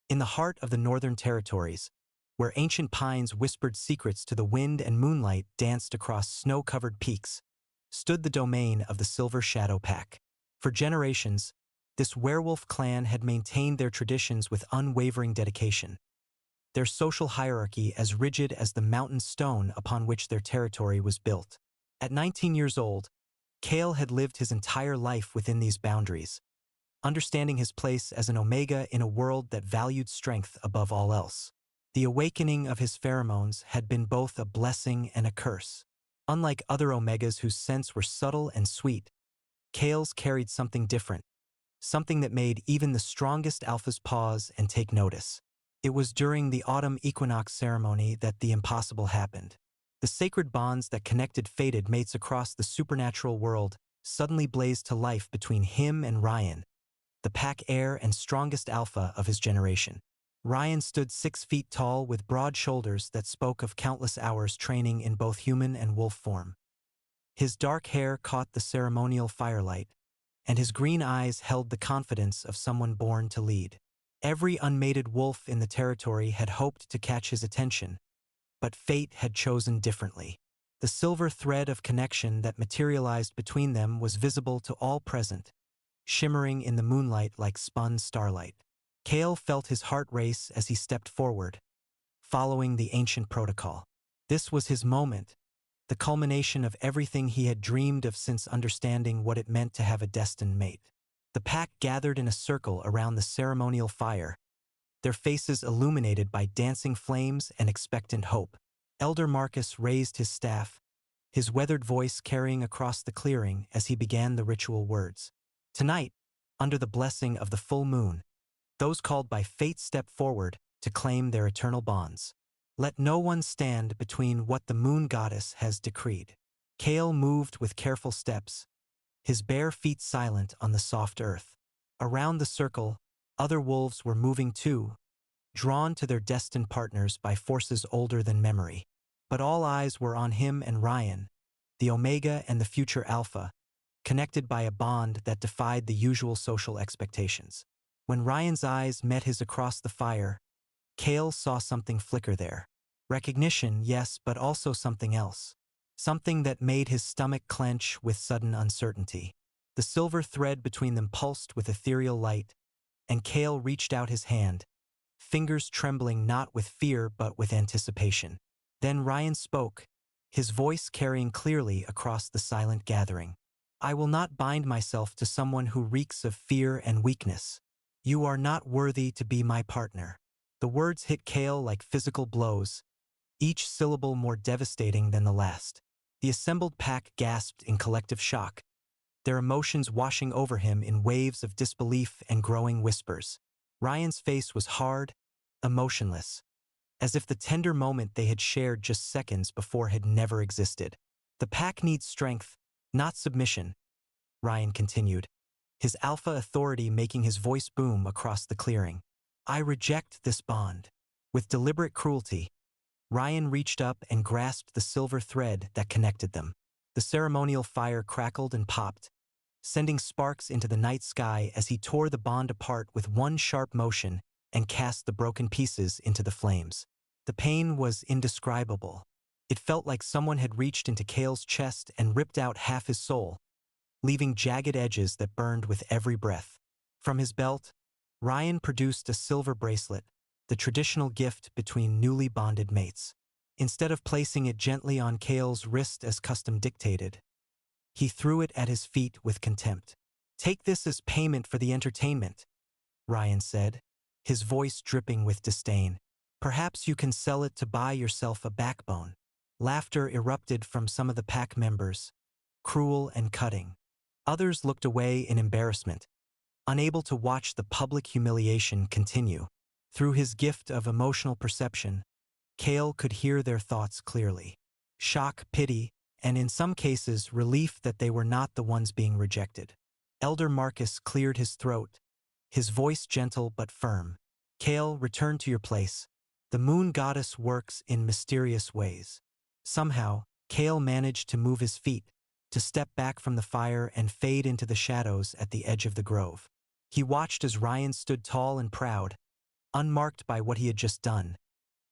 In the heart of the Northern Territories, where ancient pines whispered secrets to the wind and moonlight danced across snow-covered peaks, stood the domain of the Silver Shadow Pack. For generations, this werewolf clan had maintained their traditions with unwavering dedication, their social hierarchy as rigid as the mountain stone upon which their territory was built. At 19 years old, Kael had lived his entire life within these boundaries, understanding his place as an Omega in a world that valued strength above all else. The awakening of his pheromones had been both a blessing and a curse. Unlike other Omegas whose scents were subtle and sweet, Kael's carried something different, something that made even the strongest Alphas pause and take notice. It was during the autumn equinox ceremony that the impossible happened. The sacred bonds that connected fated mates across the supernatural world suddenly blazed to life between him and Ryan, the pack heir and strongest Alpha of his generation. Ryan stood 6 feet tall with broad shoulders that spoke of countless hours training in both human and wolf form. His dark hair caught the ceremonial firelight, and his green eyes held the confidence of someone born to lead. Every unmated wolf in the territory had hoped to catch his attention, but fate had chosen differently. The silver thread of connection that materialized between them was visible to all present, shimmering in the moonlight like spun starlight. Kael felt his heart race as he stepped forward, following the ancient protocol. This was his moment, the culmination of everything he had dreamed of since understanding what it meant to have a destined mate. The pack gathered in a circle around the ceremonial fire, their faces illuminated by dancing flames and expectant hope. Elder Marcus raised his staff, his weathered voice carrying across the clearing as he began the ritual words. Tonight, under the blessing of the full moon, those called by fate step forward to claim their eternal bonds. Let no one stand between what the moon goddess has decreed. Kael moved with careful steps, his bare feet silent on the soft earth. Around the circle, other wolves were moving too, drawn to their destined partners by forces older than memory. But all eyes were on him and Ryan, the Omega and the future Alpha, connected by a bond that defied the usual social expectations. When Ryan's eyes met his across the fire, Kael saw something flicker there. Recognition, yes, but also something else. Something that made his stomach clench with sudden uncertainty. The silver thread between them pulsed with ethereal light, and Kael reached out his hand, fingers trembling not with fear but with anticipation. Then Ryan spoke, his voice carrying clearly across the silent gathering. I will not bind myself to someone who reeks of fear and weakness. You are not worthy to be my partner. The words hit Kael like physical blows, each syllable more devastating than the last. The assembled pack gasped in collective shock, their emotions washing over him in waves of disbelief and growing whispers. Ryan's face was hard, emotionless, as if the tender moment they had shared just seconds before had never existed. The pack needs strength, not submission, Ryan continued, his alpha authority making his voice boom across the clearing. I reject this bond. With deliberate cruelty, Ryan reached up and grasped the silver thread that connected them. The ceremonial fire crackled and popped, sending sparks into the night sky as he tore the bond apart with one sharp motion and cast the broken pieces into the flames. The pain was indescribable. It felt like someone had reached into Kael's chest and ripped out half his soul, leaving jagged edges that burned with every breath. From his belt, Ryan produced a silver bracelet, the traditional gift between newly bonded mates. Instead of placing it gently on Kael's wrist as custom dictated, he threw it at his feet with contempt. Take this as payment for the entertainment, Ryan said, his voice dripping with disdain. Perhaps you can sell it to buy yourself a backbone. Laughter erupted from some of the pack members, cruel and cutting. Others looked away in embarrassment, unable to watch the public humiliation continue. Through his gift of emotional perception, Kael could hear their thoughts clearly. Shock, pity, and in some cases relief that they were not the ones being rejected. Elder Marcus cleared his throat, his voice gentle but firm. Kael, return to your place. The moon goddess works in mysterious ways. Somehow, Kael managed to move his feet, to step back from the fire and fade into the shadows at the edge of the grove. He watched as Ryan stood tall and proud, unmarked by what he had just done.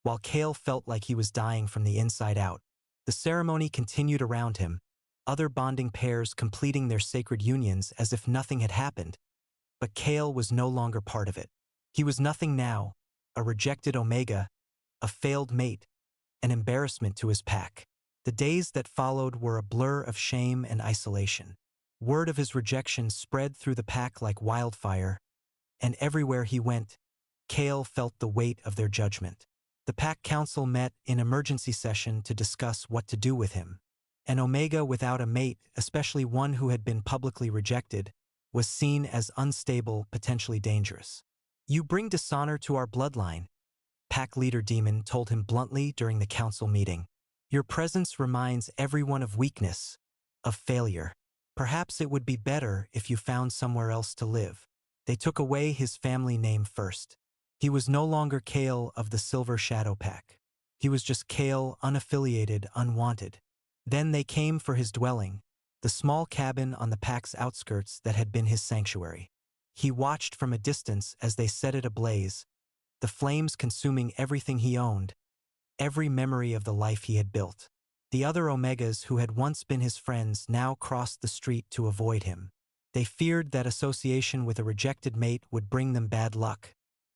While Kael felt like he was dying from the inside out, the ceremony continued around him, other bonding pairs completing their sacred unions as if nothing had happened. But Kael was no longer part of it. He was nothing now, a rejected Omega, a failed mate, an embarrassment to his pack. The days that followed were a blur of shame and isolation. Word of his rejection spread through the pack like wildfire, and everywhere he went, Kael felt the weight of their judgment. The pack council met in emergency session to discuss what to do with him. An Omega without a mate, especially one who had been publicly rejected, was seen as unstable, potentially dangerous. "You bring dishonor to our bloodline," pack leader Demon told him bluntly during the council meeting. "Your presence reminds everyone of weakness, of failure. Perhaps it would be better if you found somewhere else to live." They took away his family name first. He was no longer Kael of the Silver Shadow Pack. He was just Kael, unaffiliated, unwanted. Then they came for his dwelling, the small cabin on the pack's outskirts that had been his sanctuary. He watched from a distance as they set it ablaze, the flames consuming everything he owned, every memory of the life he had built. The other Omegas who had once been his friends now crossed the street to avoid him. They feared that association with a rejected mate would bring them bad luck,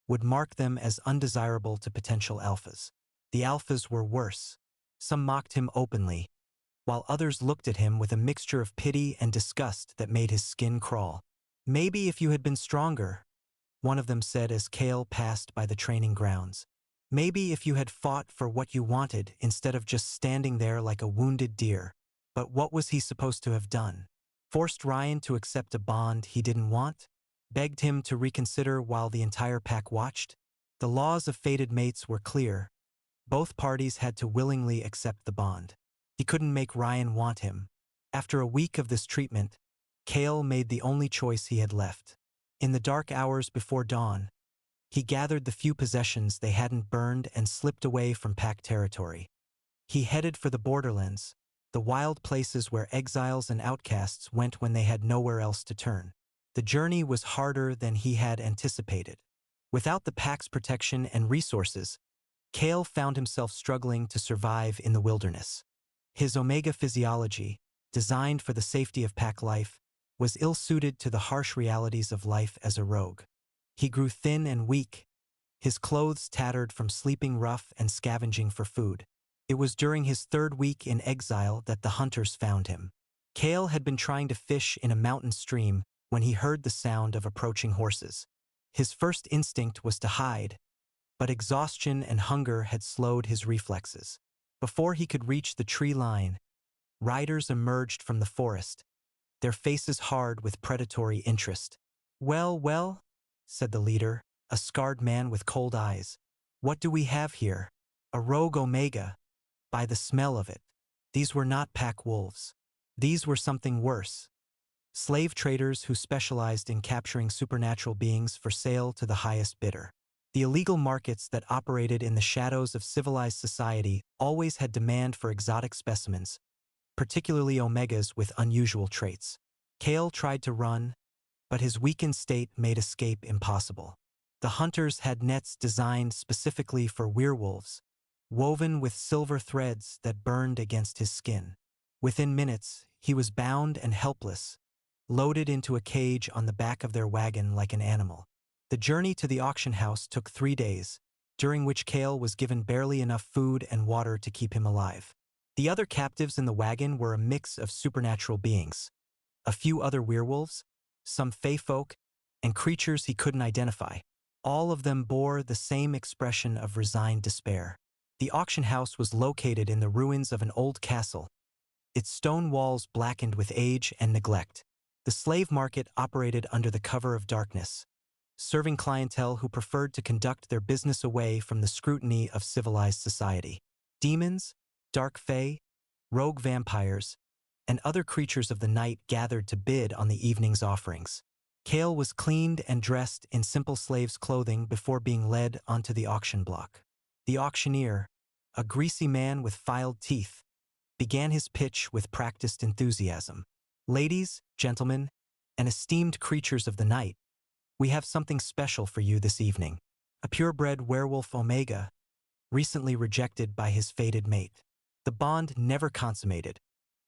would mark them as undesirable to potential Alphas. The Alphas were worse. Some mocked him openly, while others looked at him with a mixture of pity and disgust that made his skin crawl. "Maybe if you had been stronger," one of them said as Kael passed by the training grounds. "Maybe if you had fought for what you wanted instead of just standing there like a wounded deer." But what was he supposed to have done? Forced Ryan to accept a bond he didn't want? Begged him to reconsider while the entire pack watched? The laws of fated mates were clear. Both parties had to willingly accept the bond. He couldn't make Ryan want him. After a week of this treatment, Kael made the only choice he had left. In the dark hours before dawn, he gathered the few possessions they hadn't burned and slipped away from pack territory. He headed for the borderlands, the wild places where exiles and outcasts went when they had nowhere else to turn. The journey was harder than he had anticipated. Without the pack's protection and resources, Kael found himself struggling to survive in the wilderness. His Omega physiology, designed for the safety of pack life, was ill-suited to the harsh realities of life as a rogue. He grew thin and weak, his clothes tattered from sleeping rough and scavenging for food. It was during his third week in exile that the hunters found him. Kael had been trying to fish in a mountain stream when he heard the sound of approaching horses. His first instinct was to hide, but exhaustion and hunger had slowed his reflexes. Before he could reach the tree line, riders emerged from the forest, their faces hard with predatory interest. "Well, well," said the leader, a scarred man with cold eyes. "What do we have here? A rogue Omega. By the smell of it." These were not pack wolves. These were something worse. Slave traders who specialized in capturing supernatural beings for sale to the highest bidder. The illegal markets that operated in the shadows of civilized society always had demand for exotic specimens, particularly Omegas with unusual traits. Kael tried to run, but his weakened state made escape impossible. The hunters had nets designed specifically for werewolves, woven with silver threads that burned against his skin. Within minutes, he was bound and helpless, loaded into a cage on the back of their wagon like an animal. The journey to the auction house took 3 days, during which Kael was given barely enough food and water to keep him alive. The other captives in the wagon were a mix of supernatural beings. A few other werewolves, some fey folk, and creatures he couldn't identify. All of them bore the same expression of resigned despair. The auction house was located in the ruins of an old castle, its stone walls blackened with age and neglect. The slave market operated under the cover of darkness, serving clientele who preferred to conduct their business away from the scrutiny of civilized society. Demons, dark fae, rogue vampires, and other creatures of the night gathered to bid on the evening's offerings. Kael was cleaned and dressed in simple slave's clothing before being led onto the auction block. The auctioneer, a greasy man with filed teeth, began his pitch with practiced enthusiasm. "Ladies, gentlemen, and esteemed creatures of the night, we have something special for you this evening. a purebred werewolf Omega, recently rejected by his fated mate. The bond never consummated,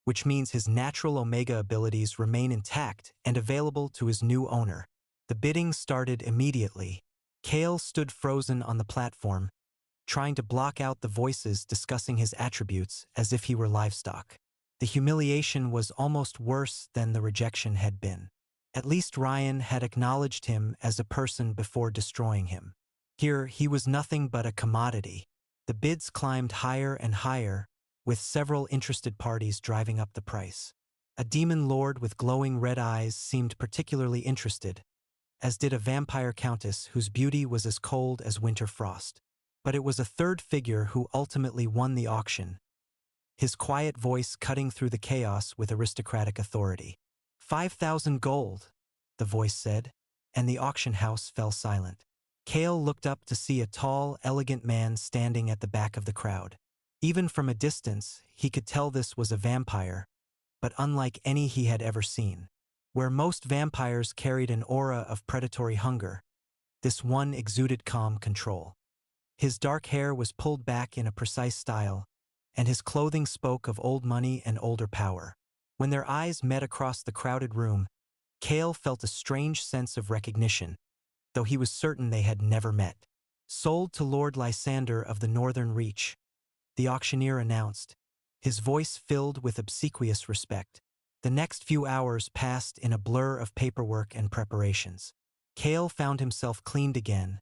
which means his natural Omega abilities remain intact and available to his new owner. The bidding started immediately. Kael stood frozen on the platform, trying to block out the voices discussing his attributes as if he were livestock. The humiliation was almost worse than the rejection had been. At least Ryan had acknowledged him as a person before destroying him. Here, he was nothing but a commodity. The bids climbed higher and higher, with several interested parties driving up the price. A demon lord with glowing red eyes seemed particularly interested, as did a vampire countess whose beauty was as cold as winter frost. But it was a third figure who ultimately won the auction, his quiet voice cutting through the chaos with aristocratic authority. 5,000 gold, the voice said, and the auction house fell silent. Kael looked up to see a tall, elegant man standing at the back of the crowd. Even from a distance, he could tell this was a vampire, but unlike any he had ever seen. Where most vampires carried an aura of predatory hunger, this one exuded calm control. His dark hair was pulled back in a precise style, and his clothing spoke of old money and older power. When their eyes met across the crowded room, Kael felt a strange sense of recognition, though he was certain they had never met. Sold to Lord Lysander of the Northern Reach, the auctioneer announced, his voice filled with obsequious respect. The next few hours passed in a blur of paperwork and preparations. Kael found himself cleaned again,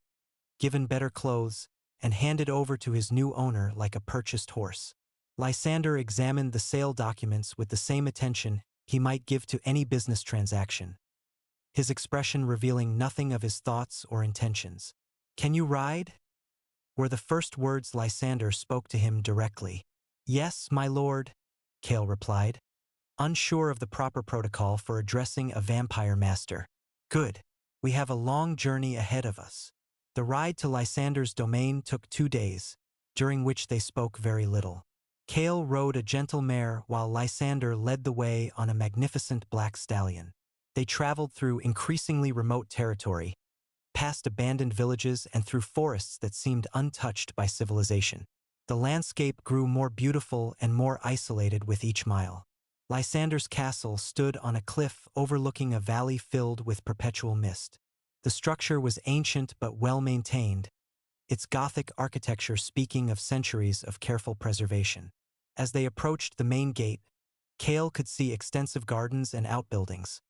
given better clothes, and handed over to his new owner like a purchased horse. Lysander examined the sale documents with the same attention he might give to any business transaction, his expression revealing nothing of his thoughts or intentions. "Can you ride?" were the first words Lysander spoke to him directly. "Yes, my lord," Kael replied, unsure of the proper protocol for addressing a vampire master. "Good. We have a long journey ahead of us." The ride to Lysander's domain took 2 days, during which they spoke very little. Kael rode a gentle mare while Lysander led the way on a magnificent black stallion. They traveled through increasingly remote territory, past abandoned villages and through forests that seemed untouched by civilization. The landscape grew more beautiful and more isolated with each mile. Lysander's castle stood on a cliff overlooking a valley filled with perpetual mist. The structure was ancient but well-maintained, its Gothic architecture speaking of centuries of careful preservation. As they approached the main gate, Kael could see extensive gardens and outbuildings,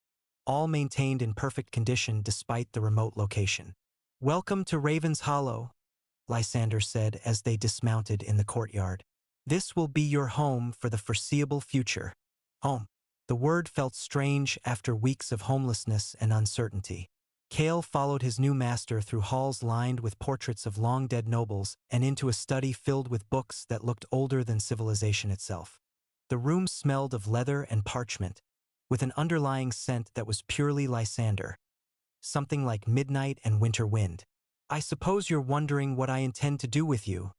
all maintained in perfect condition despite the remote location. "Welcome to Raven's Hollow," Lysander said as they dismounted in the courtyard. "This will be your home for the foreseeable future." Home. The word felt strange after weeks of homelessness and uncertainty. Kael followed his new master through halls lined with portraits of long-dead nobles and into a study filled with books that looked older than civilization itself. The room smelled of leather and parchment, with an underlying scent that was purely Lysander, something like midnight and winter wind. "I suppose you're wondering what I intend to do with you,"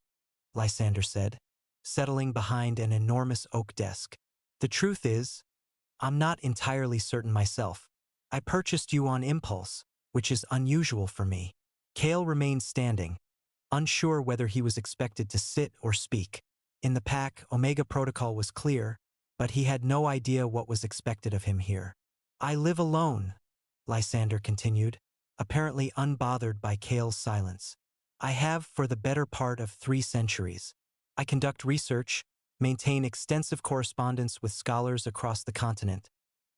Lysander said, settling behind an enormous oak desk. "The truth is, I'm not entirely certain myself. I purchased you on impulse, which is unusual for me." Kael remained standing, unsure whether he was expected to sit or speak. In the pack, Omega Protocol was clear, but he had no idea what was expected of him here. "I live alone," Lysander continued, apparently unbothered by Kael's silence. "I have for the better part of 3 centuries. I conduct research, maintain extensive correspondence with scholars across the continent,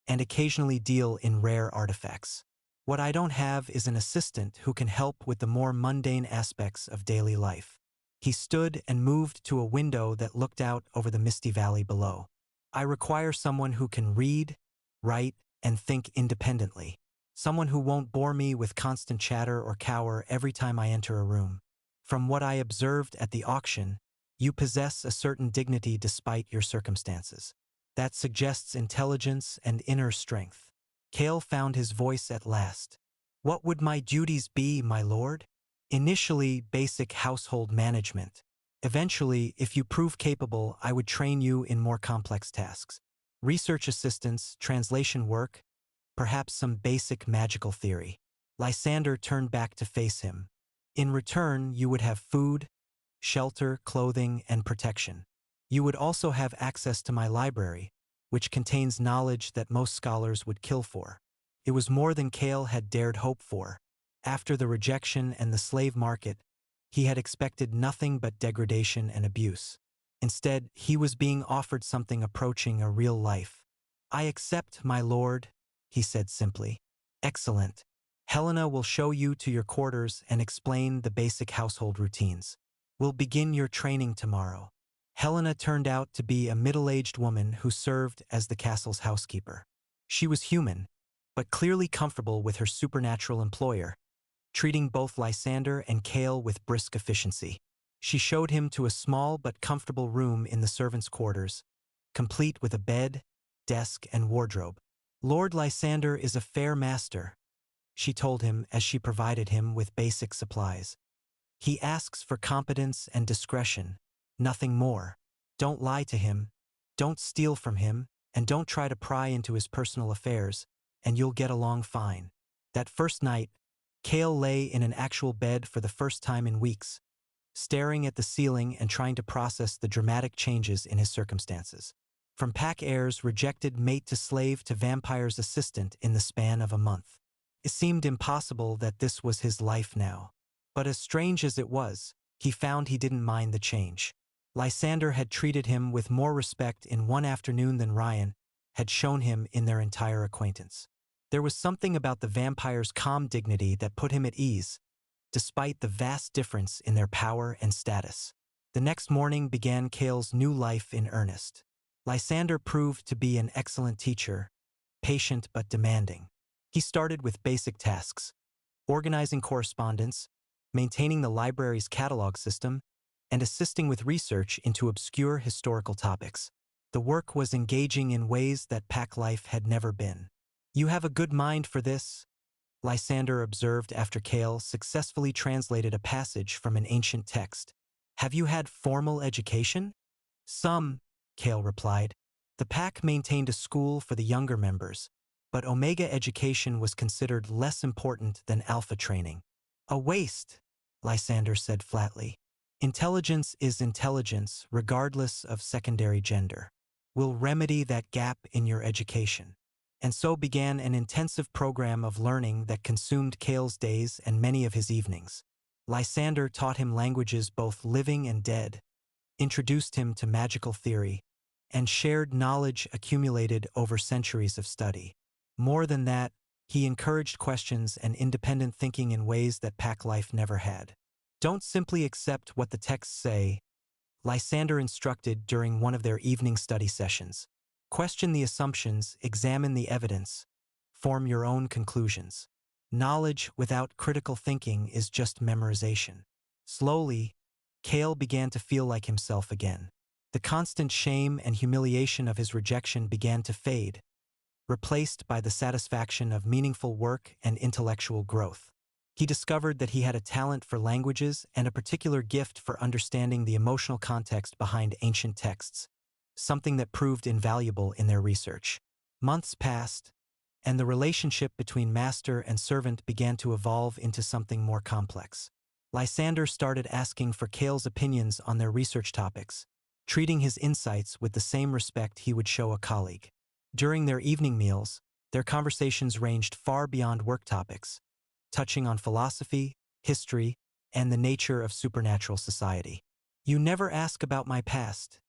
and occasionally deal in rare artifacts. What I don't have is an assistant who can help with the more mundane aspects of daily life." He stood and moved to a window that looked out over the misty valley below. "I require someone who can read, write, and think independently. Someone who won't bore me with constant chatter or cower every time I enter a room. From what I observed at the auction, you possess a certain dignity despite your circumstances. That suggests intelligence and inner strength." Kael found his voice at last. "What would my duties be, my lord?" "Initially, basic household management. Eventually, if you prove capable, I would train you in more complex tasks. Research assistance, translation work, perhaps some basic magical theory." Lysander turned back to face him, In return, you would have food, shelter, clothing, and protection. You would also have access to my library, which contains knowledge that most scholars would kill for. It was more than Kael had dared hope for. After the rejection and the slave market, he had expected nothing but degradation and abuse. Instead, he was being offered something approaching a real life. "I accept, my lord," he said simply. "Excellent. Helena will show you to your quarters and explain the basic household routines. We'll begin your training tomorrow." Helena turned out to be a middle-aged woman who served as the castle's housekeeper. She was human, but clearly comfortable with her supernatural employer, treating both Lysander and Kael with brisk efficiency. She showed him to a small but comfortable room in the servants' quarters, complete with a bed, desk, and wardrobe. "Lord Lysander is a fair master," she told him as she provided him with basic supplies. "He asks for competence and discretion, nothing more. Don't lie to him, don't steal from him, and don't try to pry into his personal affairs, and you'll get along fine." That first night, Kael lay in an actual bed for the first time in weeks, staring at the ceiling and trying to process the dramatic changes in his circumstances. From pack heir's rejected mate to slave to vampire's assistant in the span of a month. It seemed impossible that this was his life now. But as strange as it was, he found he didn't mind the change. Lysander had treated him with more respect in one afternoon than Ryan had shown him in their entire acquaintance. There was something about the vampire's calm dignity that put him at ease, despite the vast difference in their power and status. The next morning began Kael's new life in earnest. Lysander proved to be an excellent teacher, patient but demanding. He started with basic tasks: organizing correspondence, maintaining the library's catalog system, and assisting with research into obscure historical topics. The work was engaging in ways that pack life had never been. "You have a good mind for this," Lysander observed after Kael successfully translated a passage from an ancient text. "Have you had formal education?" "Some," Kael replied. The pack maintained a school for the younger members, but Omega education was considered less important than Alpha training. "A waste," Lysander said flatly. "Intelligence is intelligence, regardless of secondary gender. We'll remedy that gap in your education." And so began an intensive program of learning that consumed Kael's days and many of his evenings. Lysander taught him languages both living and dead, introduced him to magical theory, and shared knowledge accumulated over centuries of study. More than that, he encouraged questions and independent thinking in ways that pack life never had. "Don't simply accept what the texts say," Lysander instructed during one of their evening study sessions. "Question the assumptions, examine the evidence, form your own conclusions. Knowledge without critical thinking is just memorization." Slowly, Kael began to feel like himself again. The constant shame and humiliation of his rejection began to fade, replaced by the satisfaction of meaningful work and intellectual growth. He discovered that he had a talent for languages and a particular gift for understanding the emotional context behind ancient texts, something that proved invaluable in their research. Months passed, and the relationship between master and servant began to evolve into something more complex. Lysander started asking for Kael's opinions on their research topics, treating his insights with the same respect he would show a colleague. During their evening meals, their conversations ranged far beyond work topics, touching on philosophy, history, and the nature of supernatural society. "You never ask about my past,"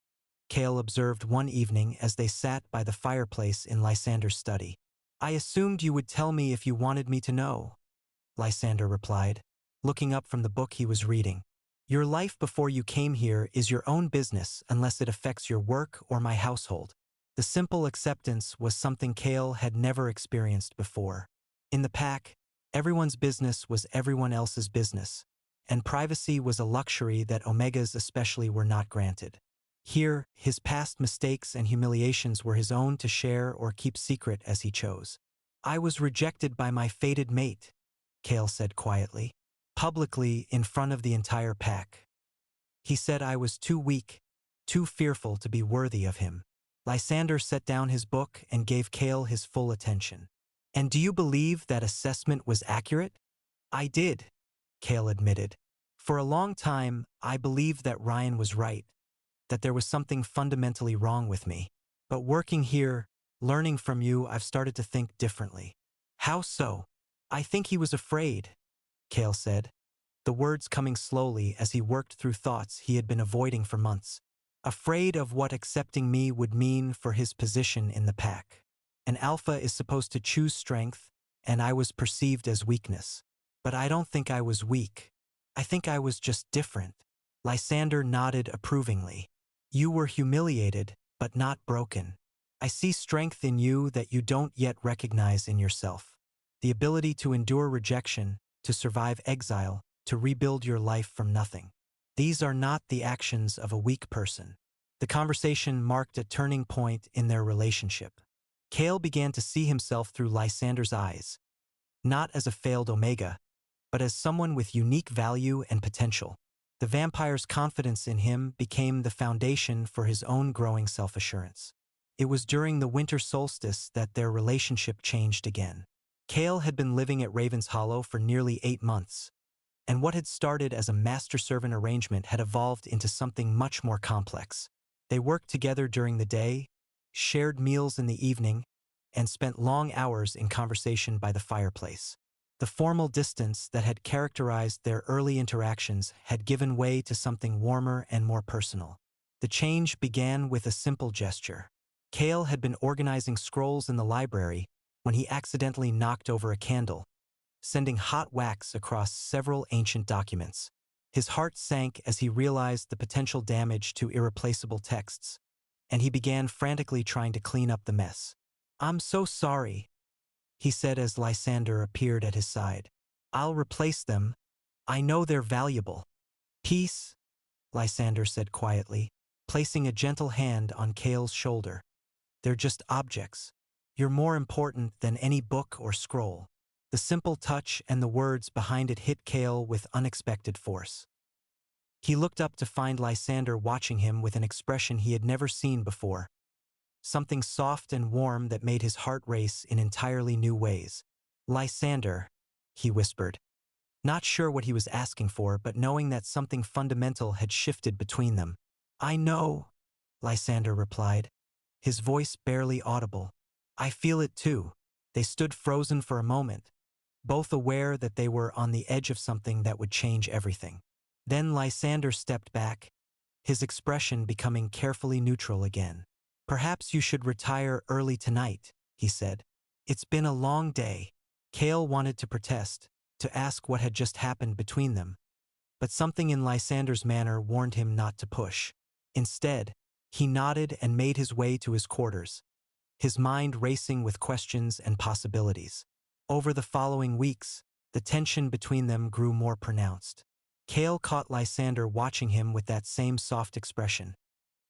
Kael observed one evening as they sat by the fireplace in Lysander's study. "I assumed you would tell me if you wanted me to know," Lysander replied, looking up from the book he was reading. "Your life before you came here is your own business unless it affects your work or my household." The simple acceptance was something Kael had never experienced before. In the pack, everyone's business was everyone else's business, and privacy was a luxury that Omegas especially were not granted. Here, his past mistakes and humiliations were his own to share or keep secret as he chose. "I was rejected by my fated mate," Kael said quietly, publicly in front of the entire pack. "He said I was too weak, too fearful to be worthy of him." Lysander set down his book and gave Kael his full attention. "And do you believe that assessment was accurate?" "I did," Kael admitted. For a long time, I believed that Ryan was right, that there was something fundamentally wrong with me. But working here, learning from you, I've started to think differently. How so? I think he was afraid, Kael said, the words coming slowly as he worked through thoughts he had been avoiding for months. Afraid of what accepting me would mean for his position in the pack. An alpha is supposed to choose strength, and I was perceived as weakness. But I don't think I was weak. I think I was just different. Lysander nodded approvingly. You were humiliated, but not broken. I see strength in you that you don't yet recognize in yourself. The ability to endure rejection, to survive exile, to rebuild your life from nothing. These are not the actions of a weak person. The conversation marked a turning point in their relationship. Kael began to see himself through Lysander's eyes, not as a failed Omega, but as someone with unique value and potential. The vampire's confidence in him became the foundation for his own growing self-assurance. It was during the winter solstice that their relationship changed again. Kael had been living at Raven's Hollow for nearly 8 months, and what had started as a master-servant arrangement had evolved into something much more complex. They worked together during the day, shared meals in the evening, and spent long hours in conversation by the fireplace. The formal distance that had characterized their early interactions had given way to something warmer and more personal. The change began with a simple gesture. Kael had been organizing scrolls in the library when he accidentally knocked over a candle, sending hot wax across several ancient documents. His heart sank as he realized the potential damage to irreplaceable texts, and he began frantically trying to clean up the mess. I'm so sorry, he said as Lysander appeared at his side. I'll replace them. I know they're valuable. Peace, Lysander said quietly, placing a gentle hand on Kael's shoulder. They're just objects. You're more important than any book or scroll. The simple touch and the words behind it hit Kael with unexpected force. He looked up to find Lysander watching him with an expression he had never seen before. Something soft and warm that made his heart race in entirely new ways. Lysander, he whispered, not sure what he was asking for, but knowing that something fundamental had shifted between them. I know, Lysander replied, his voice barely audible. I feel it too. They stood frozen for a moment, both aware that they were on the edge of something that would change everything. Then Lysander stepped back, his expression becoming carefully neutral again. Perhaps you should retire early tonight, he said. It's been a long day. Kael wanted to protest, to ask what had just happened between them, but something in Lysander's manner warned him not to push. Instead, he nodded and made his way to his quarters, his mind racing with questions and possibilities. Over the following weeks, the tension between them grew more pronounced. Kael caught Lysander watching him with that same soft expression,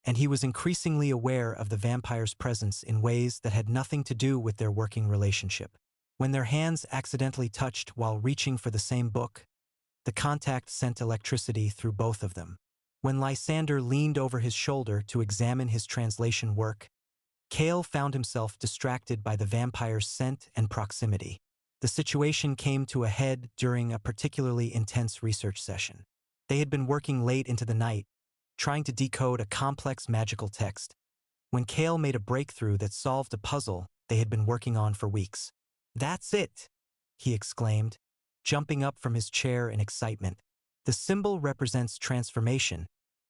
and he was increasingly aware of the vampire's presence in ways that had nothing to do with their working relationship. When their hands accidentally touched while reaching for the same book, the contact sent electricity through both of them. When Lysander leaned over his shoulder to examine his translation work, Kael found himself distracted by the vampire's scent and proximity. The situation came to a head during a particularly intense research session. They had been working late into the night, trying to decode a complex magical text, when Kael made a breakthrough that solved a puzzle they had been working on for weeks. That's it, he exclaimed, jumping up from his chair in excitement. The symbol represents transformation,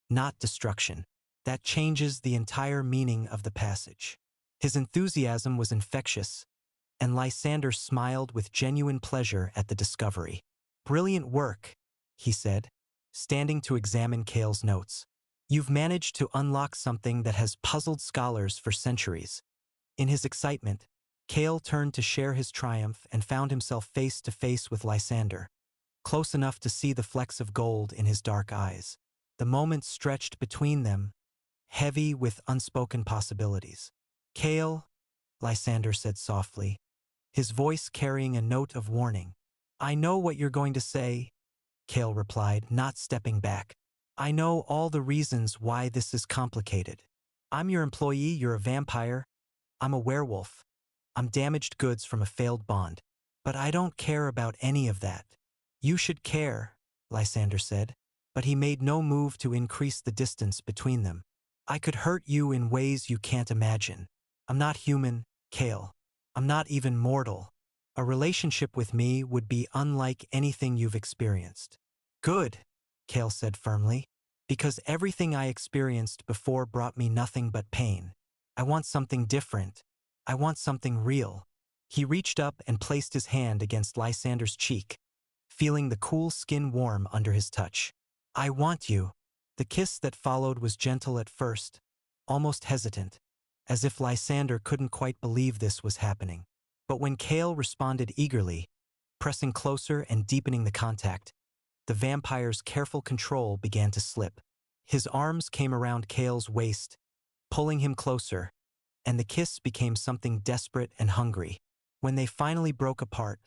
not destruction. That changes the entire meaning of the passage. His enthusiasm was infectious, and Lysander smiled with genuine pleasure at the discovery. Brilliant work, he said, standing to examine Kael's notes. You've managed to unlock something that has puzzled scholars for centuries. In his excitement, Kael turned to share his triumph and found himself face to face with Lysander, close enough to see the flecks of gold in his dark eyes. The moment stretched between them, heavy with unspoken possibilities. Kael, Lysander said softly, his voice carrying a note of warning. I know what you're going to say, Kael replied, not stepping back. I know all the reasons why this is complicated. I'm your employee, you're a vampire. I'm a werewolf. I'm damaged goods from a failed bond. But I don't care about any of that. You should care, Lysander said, but he made no move to increase the distance between them. I could hurt you in ways you can't imagine. I'm not human, Kael. I'm not even mortal. A relationship with me would be unlike anything you've experienced. Good, Kael said firmly, because everything I experienced before brought me nothing but pain. I want something different. I want something real. He reached up and placed his hand against Lysander's cheek, feeling the cool skin warm under his touch. I want you. The kiss that followed was gentle at first, almost hesitant, as if Lysander couldn't quite believe this was happening. But when Kael responded eagerly, pressing closer and deepening the contact, the vampire's careful control began to slip. His arms came around Kael's waist, pulling him closer, and the kiss became something desperate and hungry. When they finally broke apart,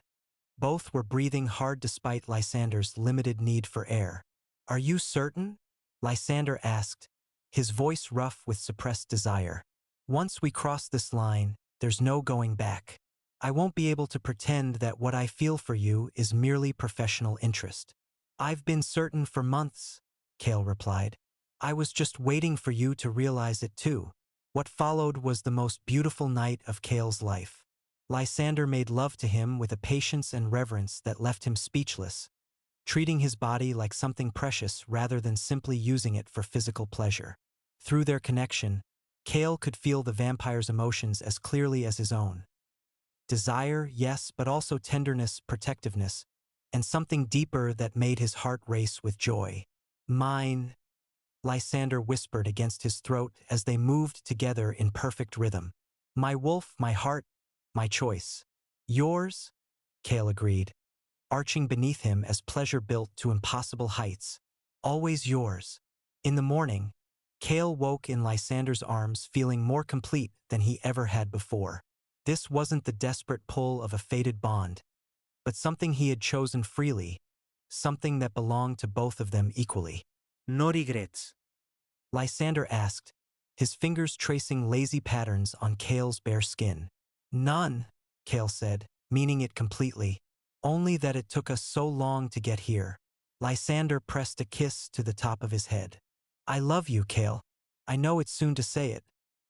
both were breathing hard despite Lysander's limited need for air. Are you certain? Lysander asked, his voice rough with suppressed desire. Once we cross this line, there's no going back. I won't be able to pretend that what I feel for you is merely professional interest. I've been certain for months, Kael replied. I was just waiting for you to realize it too. What followed was the most beautiful night of Kael's life. Lysander made love to him with a patience and reverence that left him speechless, treating his body like something precious rather than simply using it for physical pleasure. Through their connection, Kael could feel the vampire's emotions as clearly as his own. Desire, yes, but also tenderness, protectiveness, and something deeper that made his heart race with joy. Mine, Lysander whispered against his throat as they moved together in perfect rhythm. My wolf, my heart, my choice. Yours? Kael agreed, arching beneath him as pleasure built to impossible heights. Always yours. In the morning, Kael woke in Lysander's arms feeling more complete than he ever had before. This wasn't the desperate pull of a fated bond, but something he had chosen freely, something that belonged to both of them equally. No regrets. Lysander asked, his fingers tracing lazy patterns on Kael's bare skin. None, Kael said, meaning it completely. Only that it took us so long to get here. Lysander pressed a kiss to the top of his head. I love you, Kael. I know it's soon to say it,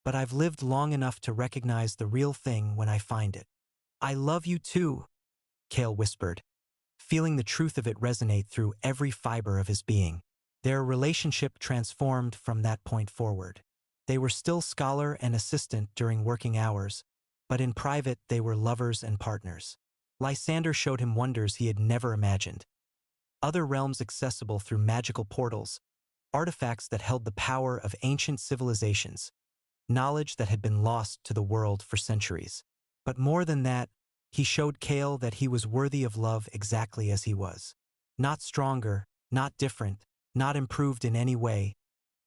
but I've lived long enough to recognize the real thing when I find it. I love you too, Kael whispered, feeling the truth of it resonate through every fiber of his being. Their relationship transformed from that point forward. They were still scholar and assistant during working hours, but in private they were lovers and partners. Lysander showed him wonders he had never imagined. Other realms accessible through magical portals, artifacts that held the power of ancient civilizations, knowledge that had been lost to the world for centuries. But more than that, he showed Kael that he was worthy of love exactly as he was. Not stronger, not different, not improved in any way,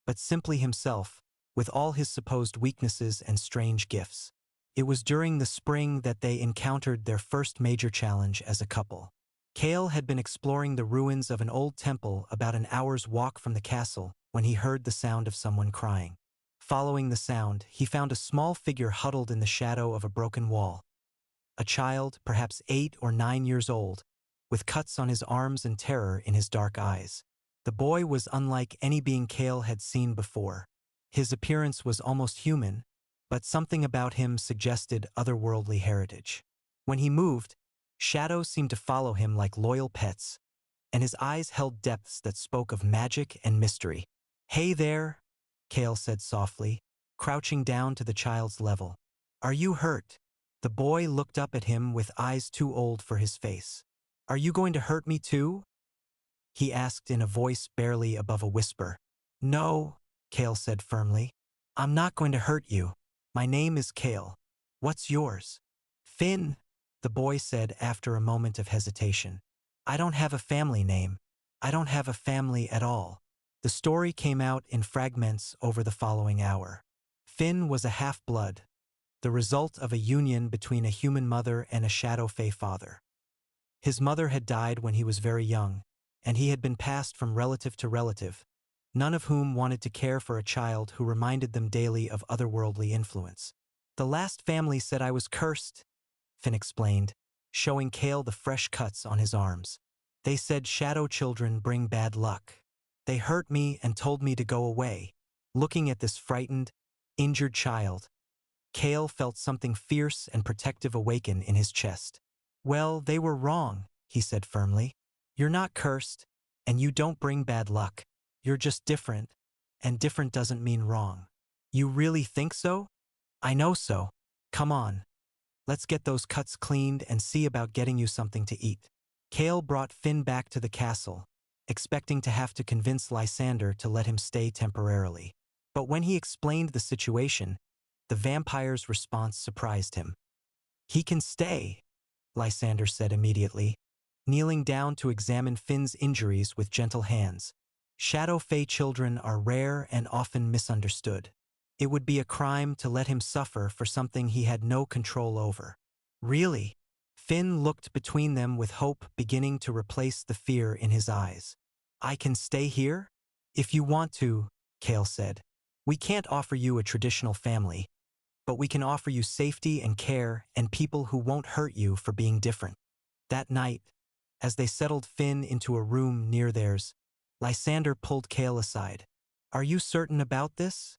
but simply himself, with all his supposed weaknesses and strange gifts. It was during the spring that they encountered their first major challenge as a couple. Kael had been exploring the ruins of an old temple about an hour's walk from the castle when he heard the sound of someone crying. Following the sound, he found a small figure huddled in the shadow of a broken wall. A child, perhaps 8 or 9 years old, with cuts on his arms and terror in his dark eyes. The boy was unlike any being Kael had seen before. His appearance was almost human, but something about him suggested otherworldly heritage. When he moved, shadows seemed to follow him like loyal pets, and his eyes held depths that spoke of magic and mystery. Hey there, Kael said softly, crouching down to the child's level. Are you hurt? The boy looked up at him with eyes too old for his face. Are you going to hurt me too? He asked in a voice barely above a whisper. No, Kael said firmly. I'm not going to hurt you. My name is Kael. What's yours? Finn, the boy said after a moment of hesitation. I don't have a family name. I don't have a family at all. The story came out in fragments over the following hour. Finn was a half-blood, the result of a union between a human mother and a shadow fae father. His mother had died when he was very young, and he had been passed from relative to relative, none of whom wanted to care for a child who reminded them daily of otherworldly influence. The last family said I was cursed, Finn explained, showing Kael the fresh cuts on his arms. They said shadow children bring bad luck. They hurt me and told me to go away. Looking at this frightened, injured child, Kael felt something fierce and protective awaken in his chest. Well, they were wrong, he said firmly. You're not cursed, and you don't bring bad luck. You're just different, and different doesn't mean wrong. You really think so? I know so. Come on. Let's get those cuts cleaned and see about getting you something to eat. Kael brought Finn back to the castle, expecting to have to convince Lysander to let him stay temporarily. But when he explained the situation, the vampire's response surprised him. He can stay, Lysander said immediately, kneeling down to examine Finn's injuries with gentle hands. Shadow Fae children are rare and often misunderstood. It would be a crime to let him suffer for something he had no control over. Really? Finn looked between them with hope beginning to replace the fear in his eyes. I can stay here? If you want to, Kael said. We can't offer you a traditional family, but we can offer you safety and care and people who won't hurt you for being different. That night, as they settled Finn into a room near theirs, Lysander pulled Kael aside. Are you certain about this?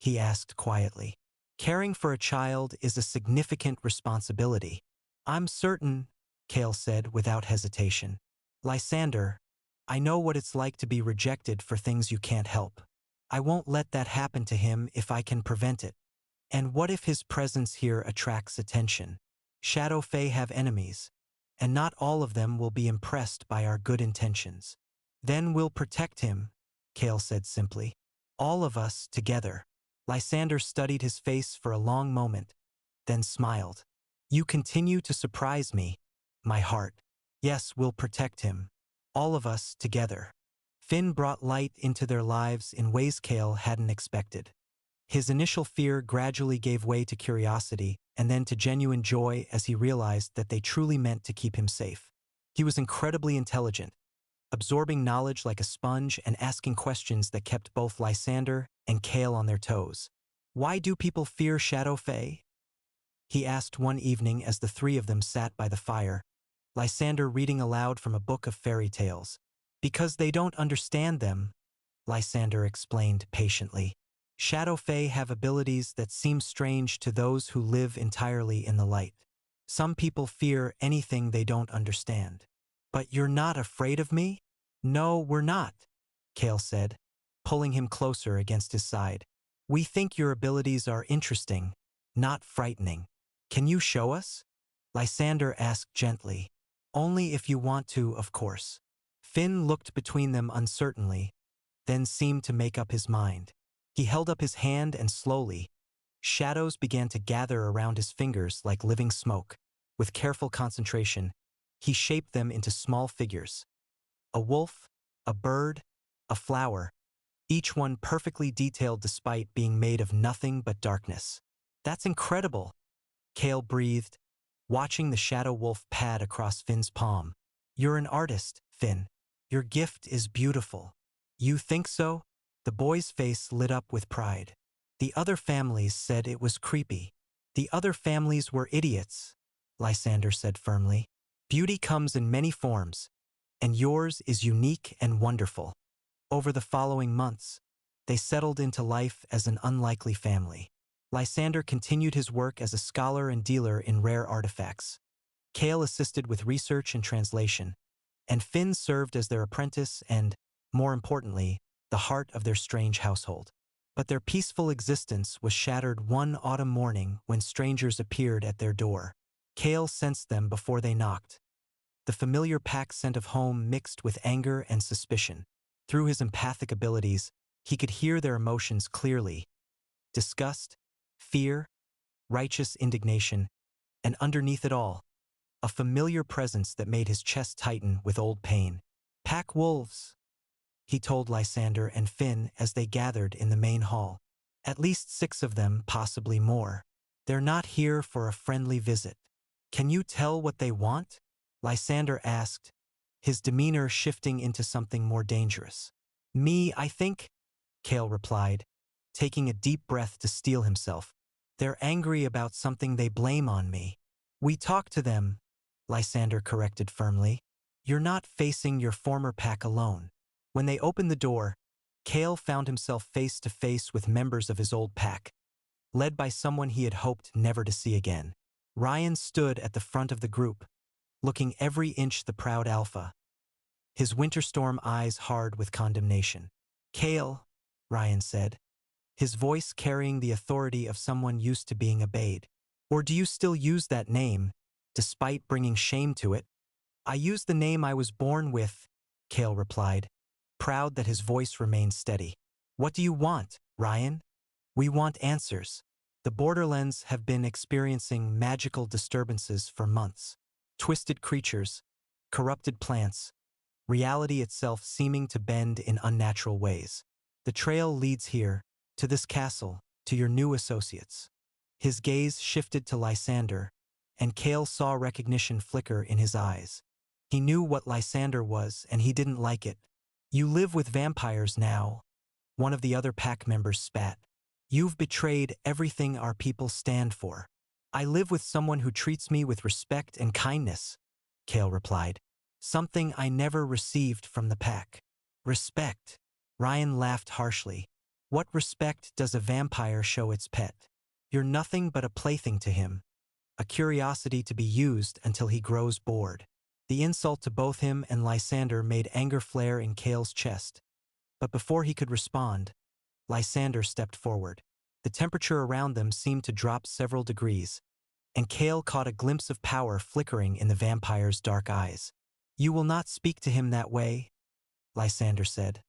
He asked quietly. Caring for a child is a significant responsibility. I'm certain, Kael said without hesitation. Lysander, I know what it's like to be rejected for things you can't help. I won't let that happen to him if I can prevent it. And what if his presence here attracts attention? Shadow Fae have enemies, and not all of them will be impressed by our good intentions. Then we'll protect him, Kael said simply. All of us together. Lysander studied his face for a long moment, then smiled. You continue to surprise me, my heart. Yes, we'll protect him. All of us together. Finn brought light into their lives in ways Kael hadn't expected. His initial fear gradually gave way to curiosity and then to genuine joy as he realized that they truly meant to keep him safe. He was incredibly intelligent, absorbing knowledge like a sponge and asking questions that kept both Lysander and Kael on their toes. Why do people fear Shadow Fae? He asked one evening as the three of them sat by the fire, Lysander reading aloud from a book of fairy tales. Because they don't understand them, Lysander explained patiently. Shadow Fae have abilities that seem strange to those who live entirely in the light. Some people fear anything they don't understand. But you're not afraid of me? No, we're not, Kael said, pulling him closer against his side. We think your abilities are interesting, not frightening. Can you show us? Lysander asked gently. Only if you want to, of course. Finn looked between them uncertainly, then seemed to make up his mind. He held up his hand and slowly, shadows began to gather around his fingers like living smoke. With careful concentration, he shaped them into small figures. A wolf, a bird, a flower, each one perfectly detailed despite being made of nothing but darkness. That's incredible, Kael breathed, watching the shadow wolf pad across Finn's palm. You're an artist, Finn. Your gift is beautiful. You think so? The boy's face lit up with pride. The other families said it was creepy. The other families were idiots, Lysander said firmly. Beauty comes in many forms, and yours is unique and wonderful. Over the following months, they settled into life as an unlikely family. Lysander continued his work as a scholar and dealer in rare artifacts. Kael assisted with research and translation, and Finn served as their apprentice and, more importantly, the heart of their strange household. But their peaceful existence was shattered one autumn morning when strangers appeared at their door. Kael sensed them before they knocked. The familiar pack scent of home mixed with anger and suspicion. Through his empathic abilities, he could hear their emotions clearly. Disgust, fear, righteous indignation, and underneath it all, a familiar presence that made his chest tighten with old pain. Pack wolves, he told Lysander and Finn as they gathered in the main hall. At least 6 of them, possibly more. They're not here for a friendly visit. Can you tell what they want? Lysander asked, his demeanor shifting into something more dangerous. Me, I think, Kael replied, taking a deep breath to steel himself. They're angry about something they blame on me. We talked to them, Lysander corrected firmly. You're not facing your former pack alone. When they opened the door, Kael found himself face to face with members of his old pack, led by someone he had hoped never to see again. Ryan stood at the front of the group, looking every inch the proud Alpha, his winterstorm eyes hard with condemnation. Kael, Ryan said, his voice carrying the authority of someone used to being obeyed. Or do you still use that name, despite bringing shame to it? I use the name I was born with, Kael replied, proud that his voice remained steady. What do you want, Ryan? We want answers. The Borderlands have been experiencing magical disturbances for months. Twisted creatures, corrupted plants, reality itself seeming to bend in unnatural ways. The trail leads here, to this castle, to your new associates. His gaze shifted to Lysander, and Kael saw recognition flicker in his eyes. He knew what Lysander was, and he didn't like it. You live with vampires now, one of the other pack members spat. You've betrayed everything our people stand for. I live with someone who treats me with respect and kindness, Kael replied. Something I never received from the pack. Respect. Ryan laughed harshly. What respect does a vampire show its pet? You're nothing but a plaything to him, a curiosity to be used until he grows bored. The insult to both him and Lysander made anger flare in Kael's chest. But before he could respond, Lysander stepped forward. The temperature around them seemed to drop several degrees, and Kael caught a glimpse of power flickering in the vampire's dark eyes. You will not speak to him that way, Lysander said,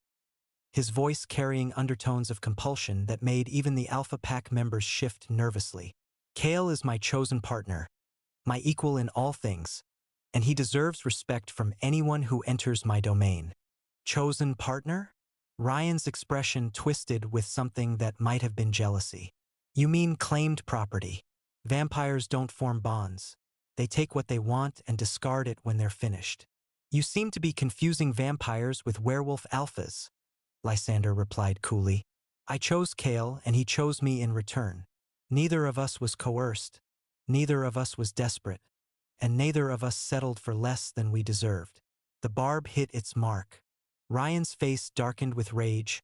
his voice carrying undertones of compulsion that made even the Alpha Pack members shift nervously. Kael is my chosen partner, my equal in all things, and he deserves respect from anyone who enters my domain. Chosen partner? Ryan's expression twisted with something that might have been jealousy. You mean claimed property? Vampires don't form bonds. They take what they want and discard it when they're finished. You seem to be confusing vampires with werewolf alphas, Lysander replied coolly. I chose Kael and he chose me in return. Neither of us was coerced, neither of us was desperate, and neither of us settled for less than we deserved. The barb hit its mark. Ryan's face darkened with rage,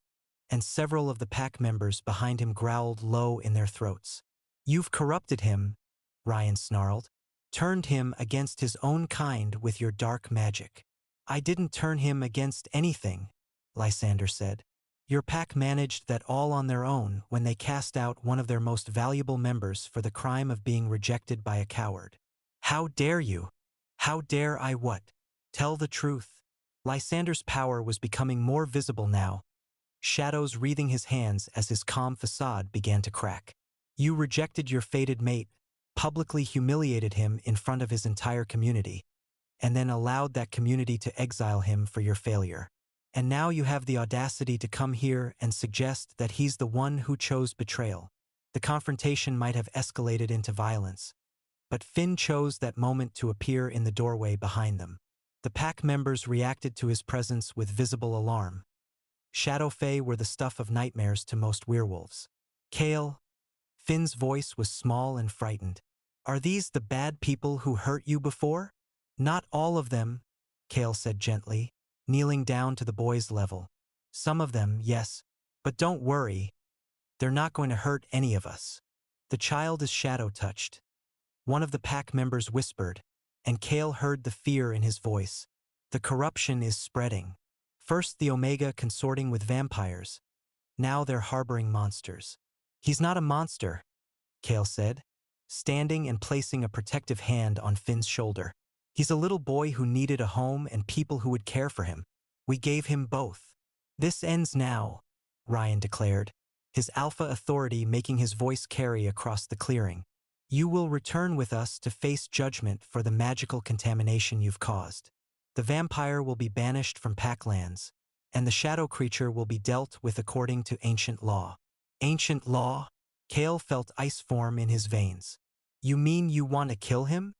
and several of the pack members behind him growled low in their throats. You've corrupted him, Ryan snarled. Turned him against his own kind with your dark magic. I didn't turn him against anything, Lysander said. Your pack managed that all on their own when they cast out one of their most valuable members for the crime of being rejected by a coward. How dare you? How dare I what? Tell the truth. Lysander's power was becoming more visible now, shadows wreathing his hands as his calm facade began to crack. You rejected your fated mate, publicly humiliated him in front of his entire community, and then allowed that community to exile him for your failure. And now you have the audacity to come here and suggest that he's the one who chose betrayal. The confrontation might have escalated into violence, but Finn chose that moment to appear in the doorway behind them. The pack members reacted to his presence with visible alarm. Shadow Fae were the stuff of nightmares to most werewolves. Kael, Finn's voice was small and frightened. Are these the bad people who hurt you before? Not all of them, Kael said gently, kneeling down to the boy's level. Some of them, yes, but don't worry. They're not going to hurt any of us. The child is shadow-touched. One of the pack members whispered, and Kael heard the fear in his voice. The corruption is spreading. First the Omega consorting with vampires. Now they're harboring monsters. He's not a monster, Kael said, standing and placing a protective hand on Finn's shoulder. He's a little boy who needed a home and people who would care for him. We gave him both. This ends now, Ryan declared, his alpha authority making his voice carry across the clearing. You will return with us to face judgment for the magical contamination you've caused. The vampire will be banished from Packlands, and the shadow creature will be dealt with according to ancient law. Ancient law? Kael felt ice form in his veins. You mean you want to kill him?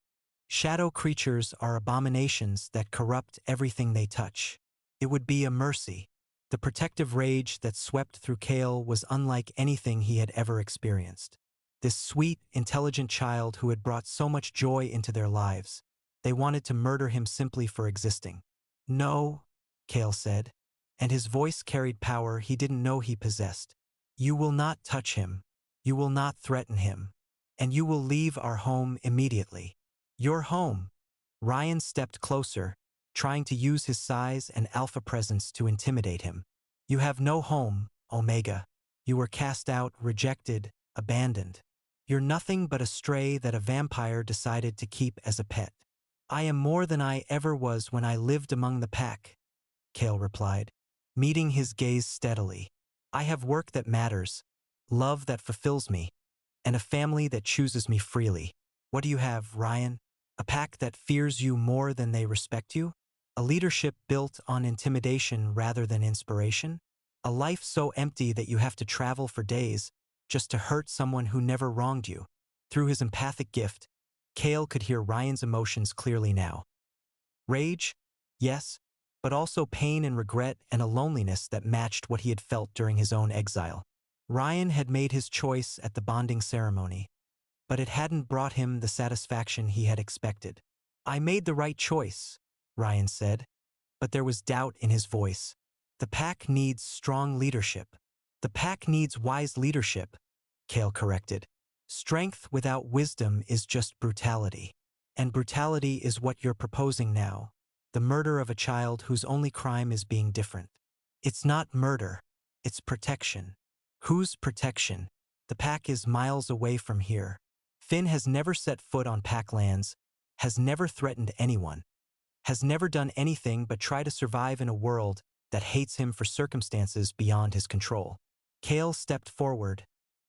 Shadow creatures are abominations that corrupt everything they touch. It would be a mercy. The protective rage that swept through Kael was unlike anything he had ever experienced. This sweet, intelligent child who had brought so much joy into their lives. They wanted to murder him simply for existing. No, Kael said, and his voice carried power he didn't know he possessed. You will not touch him. You will not threaten him. And you will leave our home immediately. Your home. Ryan stepped closer, trying to use his size and alpha presence to intimidate him. You have no home, Omega. You were cast out, rejected, abandoned. You're nothing but a stray that a vampire decided to keep as a pet. I am more than I ever was when I lived among the pack, Kael replied, meeting his gaze steadily. I have work that matters, love that fulfills me, and a family that chooses me freely. What do you have, Ryan? A pack that fears you more than they respect you? A leadership built on intimidation rather than inspiration? A life so empty that you have to travel for days just to hurt someone who never wronged you? Through his empathic gift, Kael could hear Ryan's emotions clearly now. Rage? Yes, but also pain and regret and a loneliness that matched what he had felt during his own exile. Ryan had made his choice at the bonding ceremony, but it hadn't brought him the satisfaction he had expected. I made the right choice, Ryan said, but there was doubt in his voice. The pack needs strong leadership. The pack needs wise leadership, Kael corrected. Strength without wisdom is just brutality. And brutality is what you're proposing now. The murder of a child whose only crime is being different. It's not murder. It's protection. Whose protection? The pack is miles away from here. Finn has never set foot on pack lands, has never threatened anyone, has never done anything but try to survive in a world that hates him for circumstances beyond his control. Kael stepped forward,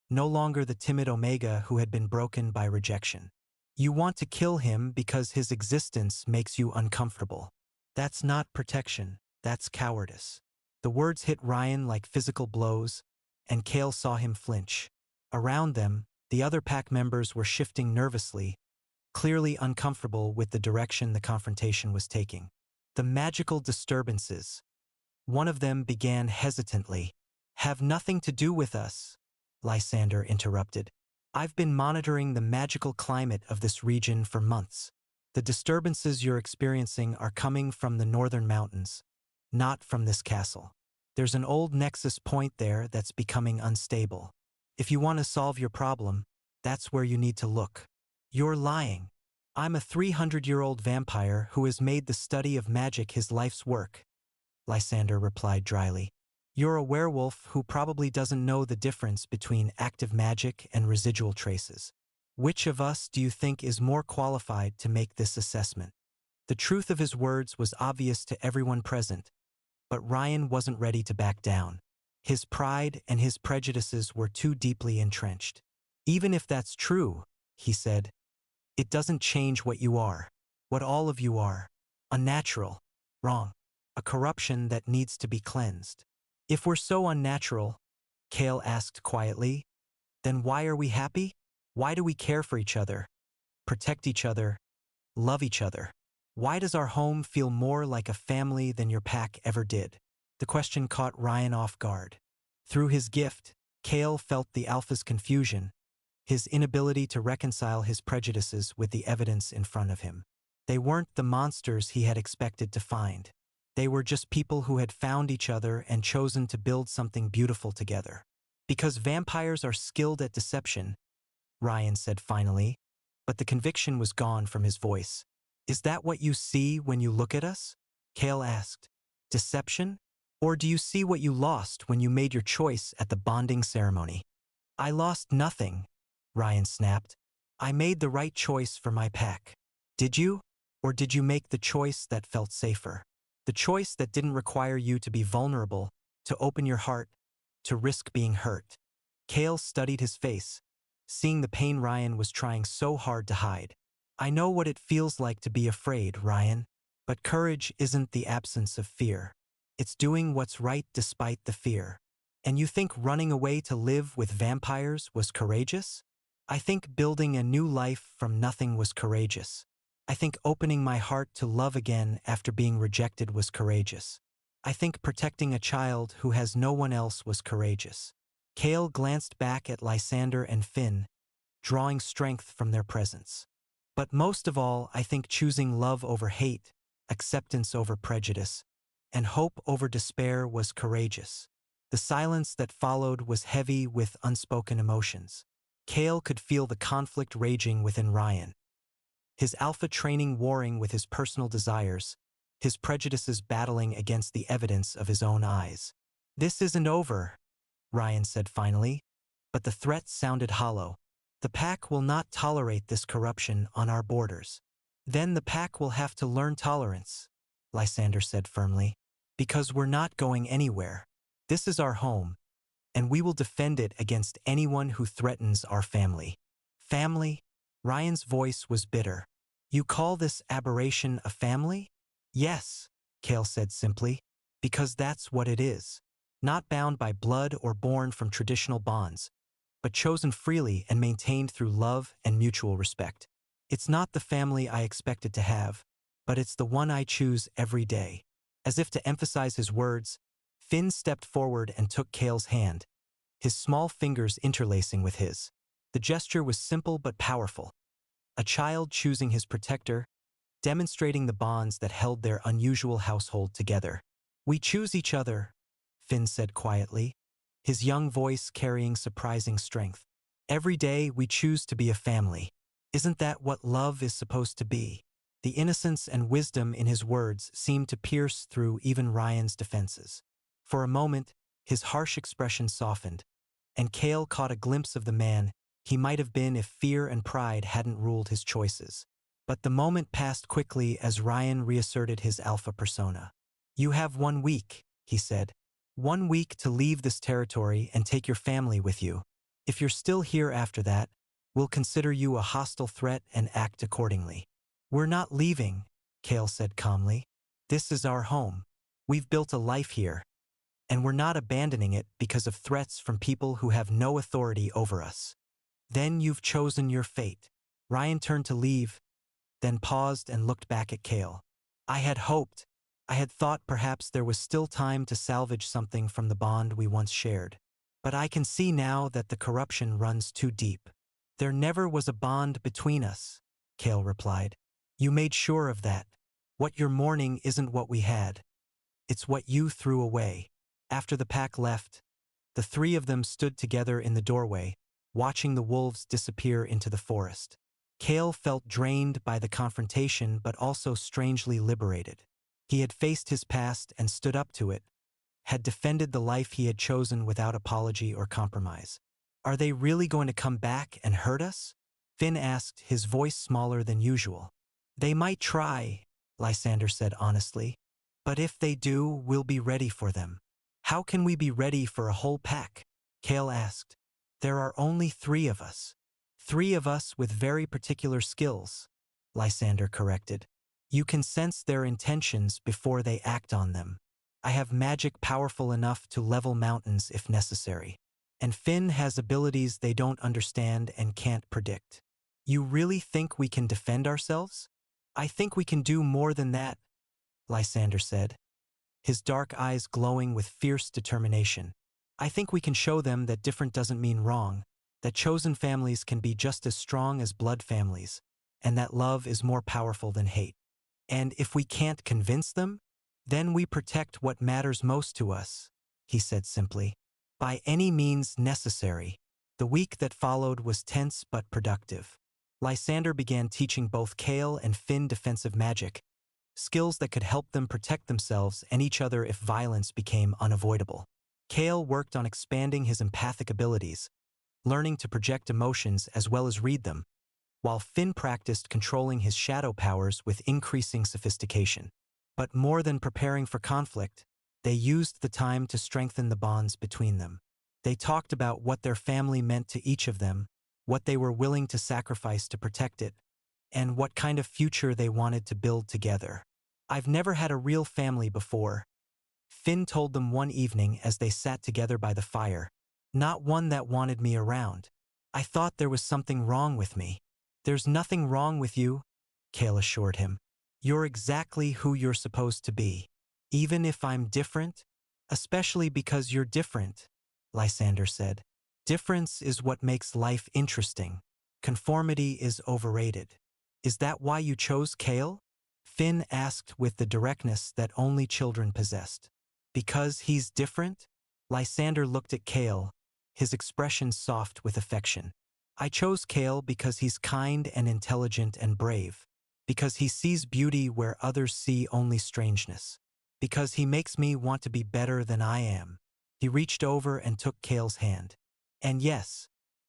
no longer the timid Omega who had been broken by rejection. You want to kill him because his existence makes you uncomfortable. That's not protection, that's cowardice. The words hit Ryan like physical blows, and Kael saw him flinch. Around them, the other pack members were shifting nervously, clearly uncomfortable with the direction the confrontation was taking. The magical disturbances. One of them began hesitantly. Have nothing to do with us, Lysander interrupted. I've been monitoring the magical climate of this region for months. The disturbances you're experiencing are coming from the northern mountains, not from this castle. There's an old nexus point there that's becoming unstable. If you want to solve your problem, that's where you need to look. You're lying. I'm a 300-year-old vampire who has made the study of magic his life's work, Lysander replied dryly. You're a werewolf who probably doesn't know the difference between active magic and residual traces. Which of us do you think is more qualified to make this assessment? The truth of his words was obvious to everyone present, but Ryan wasn't ready to back down. His pride and his prejudices were too deeply entrenched. Even if that's true, he said, it doesn't change what you are, what all of you are. Unnatural, wrong, a corruption that needs to be cleansed. If we're so unnatural, Kael asked quietly, then why are we happy? Why do we care for each other, protect each other, love each other? Why does our home feel more like a family than your pack ever did? The question caught Ryan off guard. Through his gift, Kael felt the Alpha's confusion, his inability to reconcile his prejudices with the evidence in front of him. They weren't the monsters he had expected to find. They were just people who had found each other and chosen to build something beautiful together. Because vampires are skilled at deception, Ryan said finally, but the conviction was gone from his voice. Is that what you see when you look at us? Kael asked. Deception? Or do you see what you lost when you made your choice at the bonding ceremony? I lost nothing, Ryan snapped. I made the right choice for my pack. Did you? Or did you make the choice that felt safer? The choice that didn't require you to be vulnerable, to open your heart, to risk being hurt. Kael studied his face, seeing the pain Ryan was trying so hard to hide. I know what it feels like to be afraid, Ryan. But courage isn't the absence of fear. It's doing what's right despite the fear. And you think running away to live with vampires was courageous? I think building a new life from nothing was courageous. I think opening my heart to love again after being rejected was courageous. I think protecting a child who has no one else was courageous. Kael glanced back at Lysander and Finn, drawing strength from their presence. But most of all, I think choosing love over hate, acceptance over prejudice, and hope over despair was courageous. The silence that followed was heavy with unspoken emotions. Kael could feel the conflict raging within Ryan, his alpha training warring with his personal desires, his prejudices battling against the evidence of his own eyes. "This isn't over," Ryan said finally, but the threat sounded hollow. "The pack will not tolerate this corruption on our borders." "Then the pack will have to learn tolerance," Lysander said firmly, "because we're not going anywhere. This is our home, and we will defend it against anyone who threatens our family." "Family?" Ryan's voice was bitter. "You call this aberration a family?" "Yes," Kael said simply, "because that's what it is. Not bound by blood or born from traditional bonds, but chosen freely and maintained through love and mutual respect. It's not the family I expected to have, but it's the one I choose every day." As if to emphasize his words, Finn stepped forward and took Kael's hand, his small fingers interlacing with his. The gesture was simple but powerful. A child choosing his protector, demonstrating the bonds that held their unusual household together. "We choose each other," Finn said quietly, his young voice carrying surprising strength. "Every day we choose to be a family. Isn't that what love is supposed to be?" The innocence and wisdom in his words seemed to pierce through even Ryan's defenses. For a moment, his harsh expression softened, and Kael caught a glimpse of the man he might have been if fear and pride hadn't ruled his choices. But the moment passed quickly as Ryan reasserted his alpha persona. "You have 1 week," he said. 1 week to leave this territory and take your family with you. If you're still here after that, we'll consider you a hostile threat and act accordingly." "We're not leaving," Kael said calmly. "This is our home. We've built a life here, and we're not abandoning it because of threats from people who have no authority over us." "Then you've chosen your fate." Ryan turned to leave, then paused and looked back at Kael. I had thought perhaps there was still time to salvage something from the bond we once shared. But I can see now that the corruption runs too deep." "There never was a bond between us," Kael replied. "You made sure of that. What you're mourning isn't what we had. It's what you threw away." After the pack left, the 3 of them stood together in the doorway, watching the wolves disappear into the forest. Kael felt drained by the confrontation but also strangely liberated. He had faced his past and stood up to it, had defended the life he had chosen without apology or compromise. "Are they really going to come back and hurt us?" Finn asked, his voice smaller than usual. "They might try," Lysander said honestly. "But if they do, we'll be ready for them." "How can we be ready for a whole pack?" Kael asked. "There are only 3 of us." 3 of us with very particular skills," Lysander corrected. "You can sense their intentions before they act on them. I have magic powerful enough to level mountains if necessary. And Finn has abilities they don't understand and can't predict." "You really think we can defend ourselves?" "I think we can do more than that," Lysander said, his dark eyes glowing with fierce determination. "I think we can show them that different doesn't mean wrong, that chosen families can be just as strong as blood families, and that love is more powerful than hate. And if we can't convince them, then we protect what matters most to us," he said simply. "By any means necessary." The week that followed was tense but productive. Lysander began teaching both Kael and Finn defensive magic, skills that could help them protect themselves and each other if violence became unavoidable. Kael worked on expanding his empathic abilities, learning to project emotions as well as read them, while Finn practiced controlling his shadow powers with increasing sophistication. But more than preparing for conflict, they used the time to strengthen the bonds between them. They talked about what their family meant to each of them, what they were willing to sacrifice to protect it, and what kind of future they wanted to build together. "I've never had a real family before," Finn told them one evening as they sat together by the fire. "Not one that wanted me around. I thought there was something wrong with me." "There's nothing wrong with you," Kael assured him. "You're exactly who you're supposed to be. Even if I'm different?" "Especially because you're different," Lysander said. "Difference is what makes life interesting. Conformity is overrated." "Is that why you chose Kael?" Finn asked with the directness that only children possessed. Because he's different? Lysander looked at Kael, his expression soft with affection. I chose Kael because he's kind and intelligent and brave. Because he sees beauty where others see only strangeness. Because he makes me want to be better than I am. He reached over and took Kael's hand. And yes,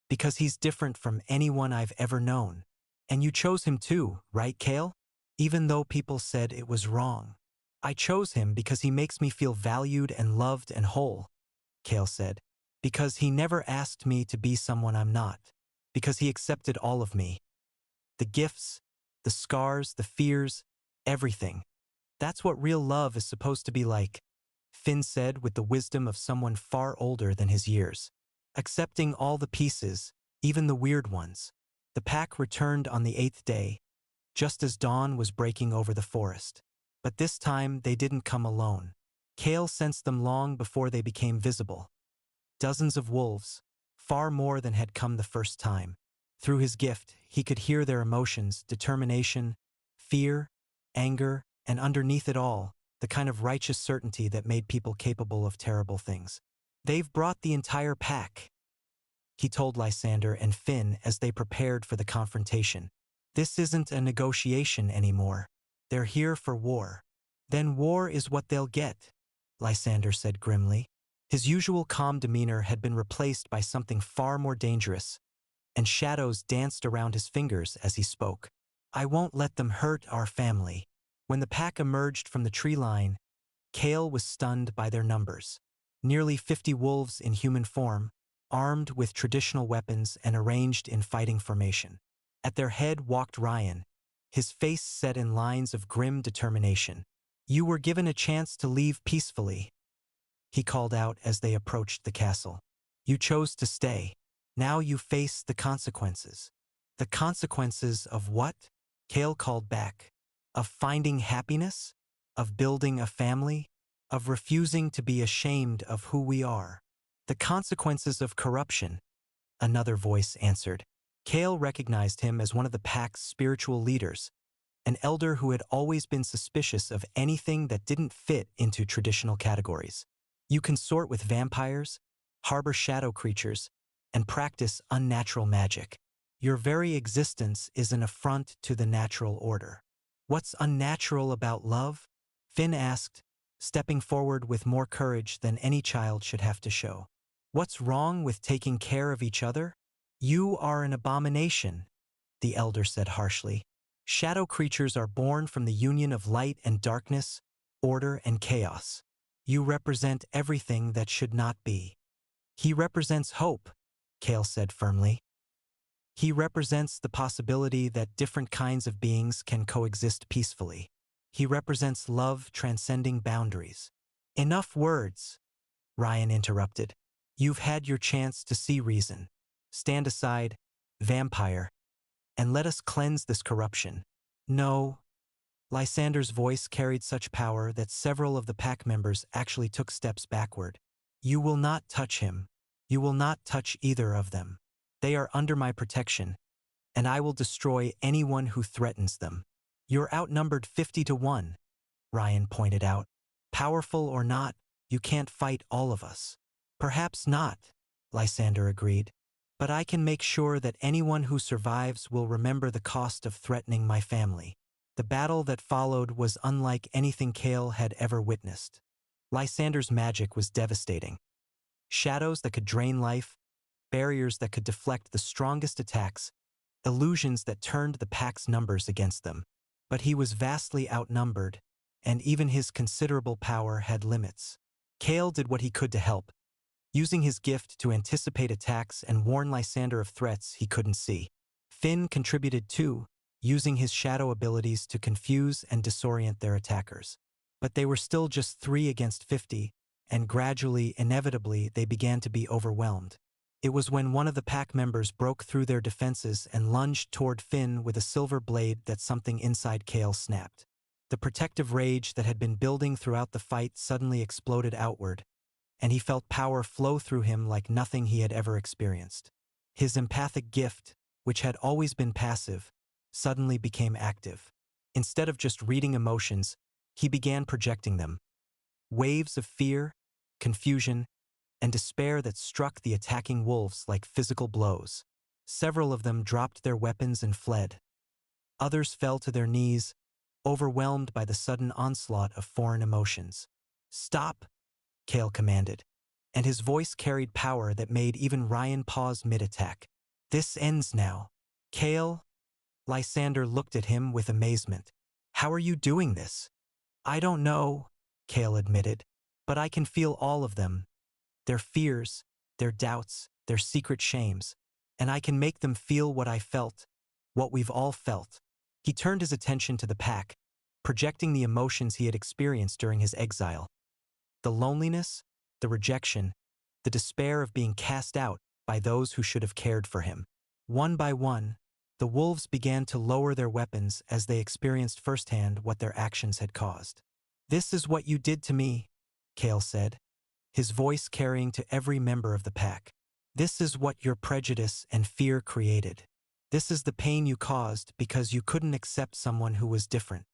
because he's different from anyone I've ever known. And you chose him too, right, Kael? Even though people said it was wrong. I chose him because he makes me feel valued and loved and whole, Kael said. Because he never asked me to be someone I'm not. Because he accepted all of me. The gifts, the scars, the fears, everything. That's what real love is supposed to be like, Finn said with the wisdom of someone far older than his years. Accepting all the pieces, even the weird ones. The pack returned on the 8th day, just as dawn was breaking over the forest. But this time they didn't come alone. Kael sensed them long before they became visible. Dozens of wolves, far more than had come the first time. Through his gift, he could hear their emotions, determination, fear, anger, and underneath it all, the kind of righteous certainty that made people capable of terrible things. They've brought the entire pack, he told Lysander and Finn as they prepared for the confrontation. This isn't a negotiation anymore. They're here for war. Then war is what they'll get, Lysander said grimly. His usual calm demeanor had been replaced by something far more dangerous, and shadows danced around his fingers as he spoke. I won't let them hurt our family. When the pack emerged from the tree line, Kael was stunned by their numbers. Nearly 50 wolves in human form, armed with traditional weapons and arranged in fighting formation. At their head walked Ryan, his face set in lines of grim determination. You were given a chance to leave peacefully, he called out as they approached the castle. You chose to stay. Now you face the consequences. The consequences of what? Kael called back. Of finding happiness? Of building a family? Of refusing to be ashamed of who we are? The consequences of corruption, another voice answered. Kael recognized him as one of the pack's spiritual leaders, an elder who had always been suspicious of anything that didn't fit into traditional categories. You consort with vampires, harbor shadow creatures, and practice unnatural magic. Your very existence is an affront to the natural order. What's unnatural about love? Finn asked, stepping forward with more courage than any child should have to show. What's wrong with taking care of each other? You are an abomination, the elder said harshly. Shadow creatures are born from the union of light and darkness, order and chaos. You represent everything that should not be. He represents hope, Kael said firmly. He represents the possibility that different kinds of beings can coexist peacefully. He represents love transcending boundaries. Enough words, Ryan interrupted. You've had your chance to see reason. Stand aside, vampire, and let us cleanse this corruption. No. Lysander's voice carried such power that several of the pack members actually took steps backward. You will not touch him. You will not touch either of them. They are under my protection, and I will destroy anyone who threatens them. You're outnumbered 50-1, Ryan pointed out. Powerful or not, you can't fight all of us. Perhaps not, Lysander agreed. But I can make sure that anyone who survives will remember the cost of threatening my family. The battle that followed was unlike anything Kael had ever witnessed. Lysander's magic was devastating. Shadows that could drain life, barriers that could deflect the strongest attacks, illusions that turned the pack's numbers against them. But he was vastly outnumbered, and even his considerable power had limits. Kael did what he could to help, using his gift to anticipate attacks and warn Lysander of threats he couldn't see. Finn contributed too, using his shadow abilities to confuse and disorient their attackers. But they were still just 3 against 50, and gradually, inevitably, they began to be overwhelmed. It was when one of the pack members broke through their defenses and lunged toward Finn with a silver blade that something inside Kael snapped. The protective rage that had been building throughout the fight suddenly exploded outward, and he felt power flow through him like nothing he had ever experienced. His empathic gift, which had always been passive, suddenly became active. Instead of just reading emotions, he began projecting them. Waves of fear, confusion, and despair that struck the attacking wolves like physical blows. Several of them dropped their weapons and fled. Others fell to their knees, overwhelmed by the sudden onslaught of foreign emotions. "Stop," Kael commanded, and his voice carried power that made even Ryan pause mid-attack. "This ends now." Kael, Lysander looked at him with amazement. "How are you doing this?" "I don't know," Kael admitted, "but I can feel all of them. Their fears, their doubts, their secret shames. And I can make them feel what I felt, what we've all felt." He turned his attention to the pack, projecting the emotions he had experienced during his exile. The loneliness, the rejection, the despair of being cast out by those who should have cared for him. One by one, the wolves began to lower their weapons as they experienced firsthand what their actions had caused. "This is what you did to me," Kael said, his voice carrying to every member of the pack. "This is what your prejudice and fear created. This is the pain you caused because you couldn't accept someone who was different."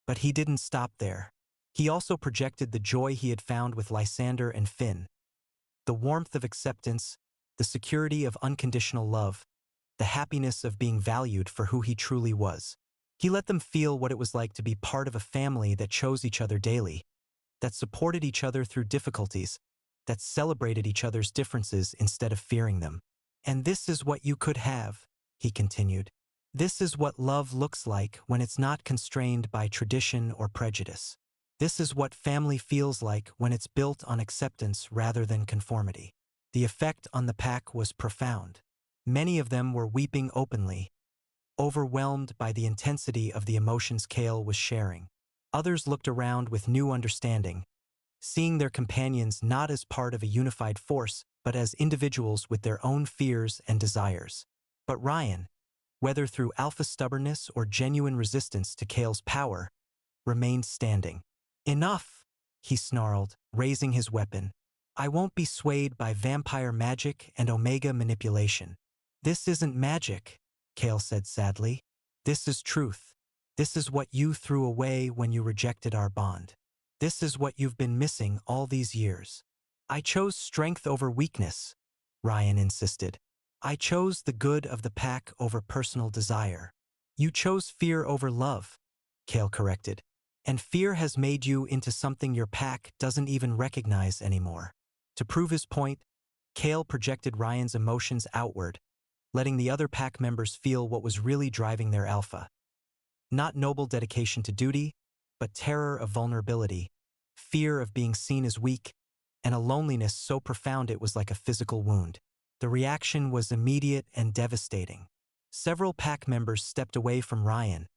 But he didn't stop there. He also projected the joy he had found with Lysander and Finn. The warmth of acceptance, the security of unconditional love, the happiness of being valued for who he truly was. He let them feel what it was like to be part of a family that chose each other daily, that supported each other through difficulties, that celebrated each other's differences instead of fearing them. "And this is what you could have," he continued. "This is what love looks like when it's not constrained by tradition or prejudice. This is what family feels like when it's built on acceptance rather than conformity." The effect on the pack was profound. Many of them were weeping openly, overwhelmed by the intensity of the emotions Kael was sharing. Others looked around with new understanding, seeing their companions not as part of a unified force, but as individuals with their own fears and desires. But Ryan, whether through alpha stubbornness or genuine resistance to Kael's power, remained standing. "Enough," he snarled, raising his weapon. "I won't be swayed by vampire magic and Omega manipulation." "This isn't magic," Kael said sadly. "This is truth. This is what you threw away when you rejected our bond. This is what you've been missing all these years." "I chose strength over weakness," Ryan insisted. "I chose the good of the pack over personal desire." "You chose fear over love," Kael corrected. "And fear has made you into something your pack doesn't even recognize anymore." To prove his point, Kael projected Ryan's emotions outward, letting the other pack members feel what was really driving their alpha. Not noble dedication to duty, but terror of vulnerability, fear of being seen as weak, and a loneliness so profound it was like a physical wound. The reaction was immediate and devastating. Several pack members stepped away from Ryan,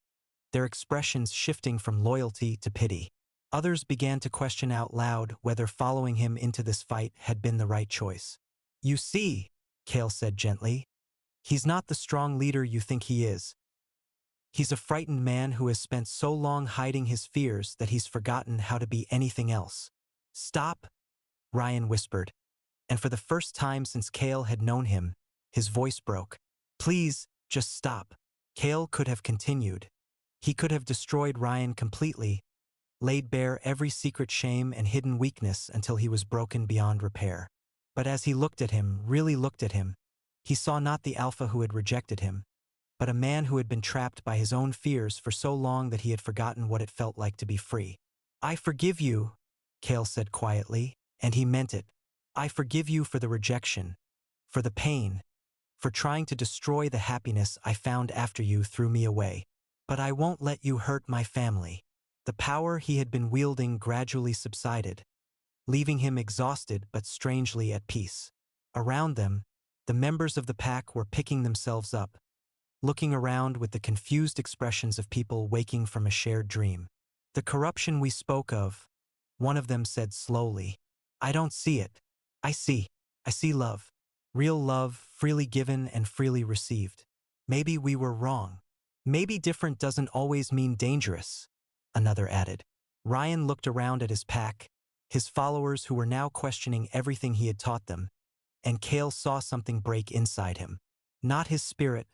their expressions shifting from loyalty to pity. Others began to question out loud whether following him into this fight had been the right choice. "You see," Kael said gently, "he's not the strong leader you think he is. He's a frightened man who has spent so long hiding his fears that he's forgotten how to be anything else." "Stop," Ryan whispered, and for the first time since Kael had known him, his voice broke. "Please, just stop." Kael could have continued. He could have destroyed Ryan completely, laid bare every secret shame and hidden weakness until he was broken beyond repair. But as he looked at him, really looked at him, he saw not the alpha who had rejected him, but a man who had been trapped by his own fears for so long that he had forgotten what it felt like to be free. "I forgive you," Kael said quietly, and he meant it. "I forgive you for the rejection, for the pain, for trying to destroy the happiness I found after you threw me away. But I won't let you hurt my family." The power he had been wielding gradually subsided, leaving him exhausted but strangely at peace. Around them, the members of the pack were picking themselves up, looking around with the confused expressions of people waking from a shared dream. "The corruption we spoke of," one of them said slowly. "I don't see it. I see love. Real love, freely given and freely received. Maybe we were wrong. Maybe different doesn't always mean dangerous," another added. Ryan looked around at his pack, his followers who were now questioning everything he had taught them, and Kael saw something break inside him. Not his spirit,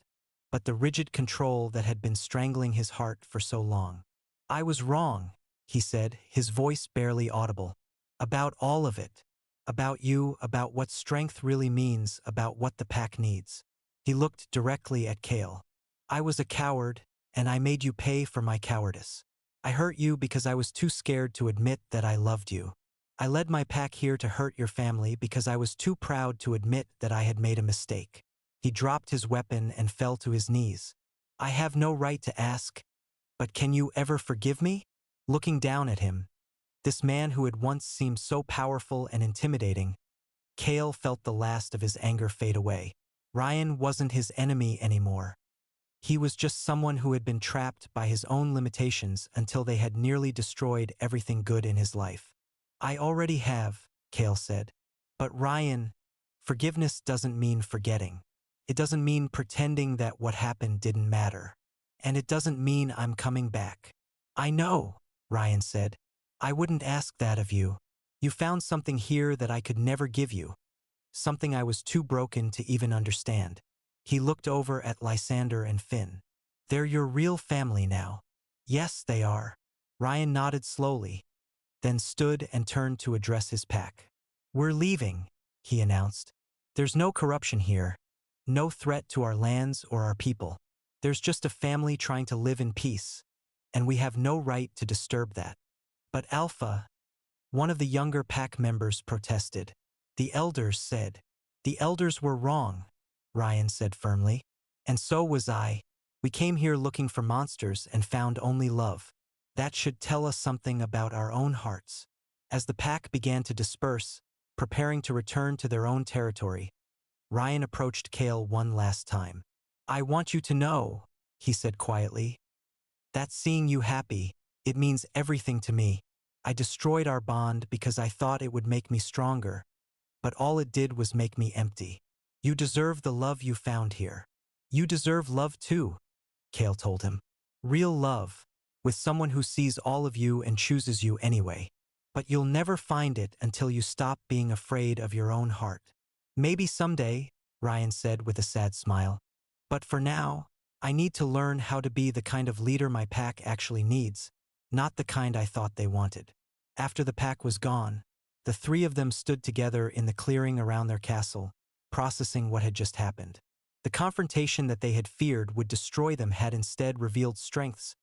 but the rigid control that had been strangling his heart for so long. I was wrong, he said, his voice barely audible. About all of it. About you, about what strength really means, about what the pack needs. He looked directly at Kael. I was a coward, and I made you pay for my cowardice. I hurt you because I was too scared to admit that I loved you. I led my pack here to hurt your family because I was too proud to admit that I had made a mistake. He dropped his weapon and fell to his knees. I have no right to ask, but can you ever forgive me? Looking down at him, this man who had once seemed so powerful and intimidating, Kael felt the last of his anger fade away. Ryan wasn't his enemy anymore. He was just someone who had been trapped by his own limitations until they had nearly destroyed everything good in his life. I already have, Kael said. But Ryan, forgiveness doesn't mean forgetting. It doesn't mean pretending that what happened didn't matter. And it doesn't mean I'm coming back. I know, Ryan said. I wouldn't ask that of you. You found something here that I could never give you. Something I was too broken to even understand. He looked over at Lysander and Finn. They're your real family now. Yes, they are. Ryan nodded slowly, then stood and turned to address his pack. We're leaving, he announced. There's no corruption here. No threat to our lands or our people. There's just a family trying to live in peace, and we have no right to disturb that. But Alfa, one of the younger pack members, protested. The elders said. The elders were wrong, Ryan said firmly. And so was I. We came here looking for monsters and found only love. That should tell us something about our own hearts. As the pack began to disperse, preparing to return to their own territory, Ryan approached Kael one last time. I want you to know, he said quietly, that seeing you happy, it means everything to me. I destroyed our bond because I thought it would make me stronger, but all it did was make me empty. You deserve the love you found here. You deserve love too, Kael told him. Real love, with someone who sees all of you and chooses you anyway. But you'll never find it until you stop being afraid of your own heart. Maybe someday, Ryan said with a sad smile. But for now, I need to learn how to be the kind of leader my pack actually needs, not the kind I thought they wanted. After the pack was gone, the three of them stood together in the clearing around their castle, processing what had just happened. The confrontation that they had feared would destroy them had instead revealed strengths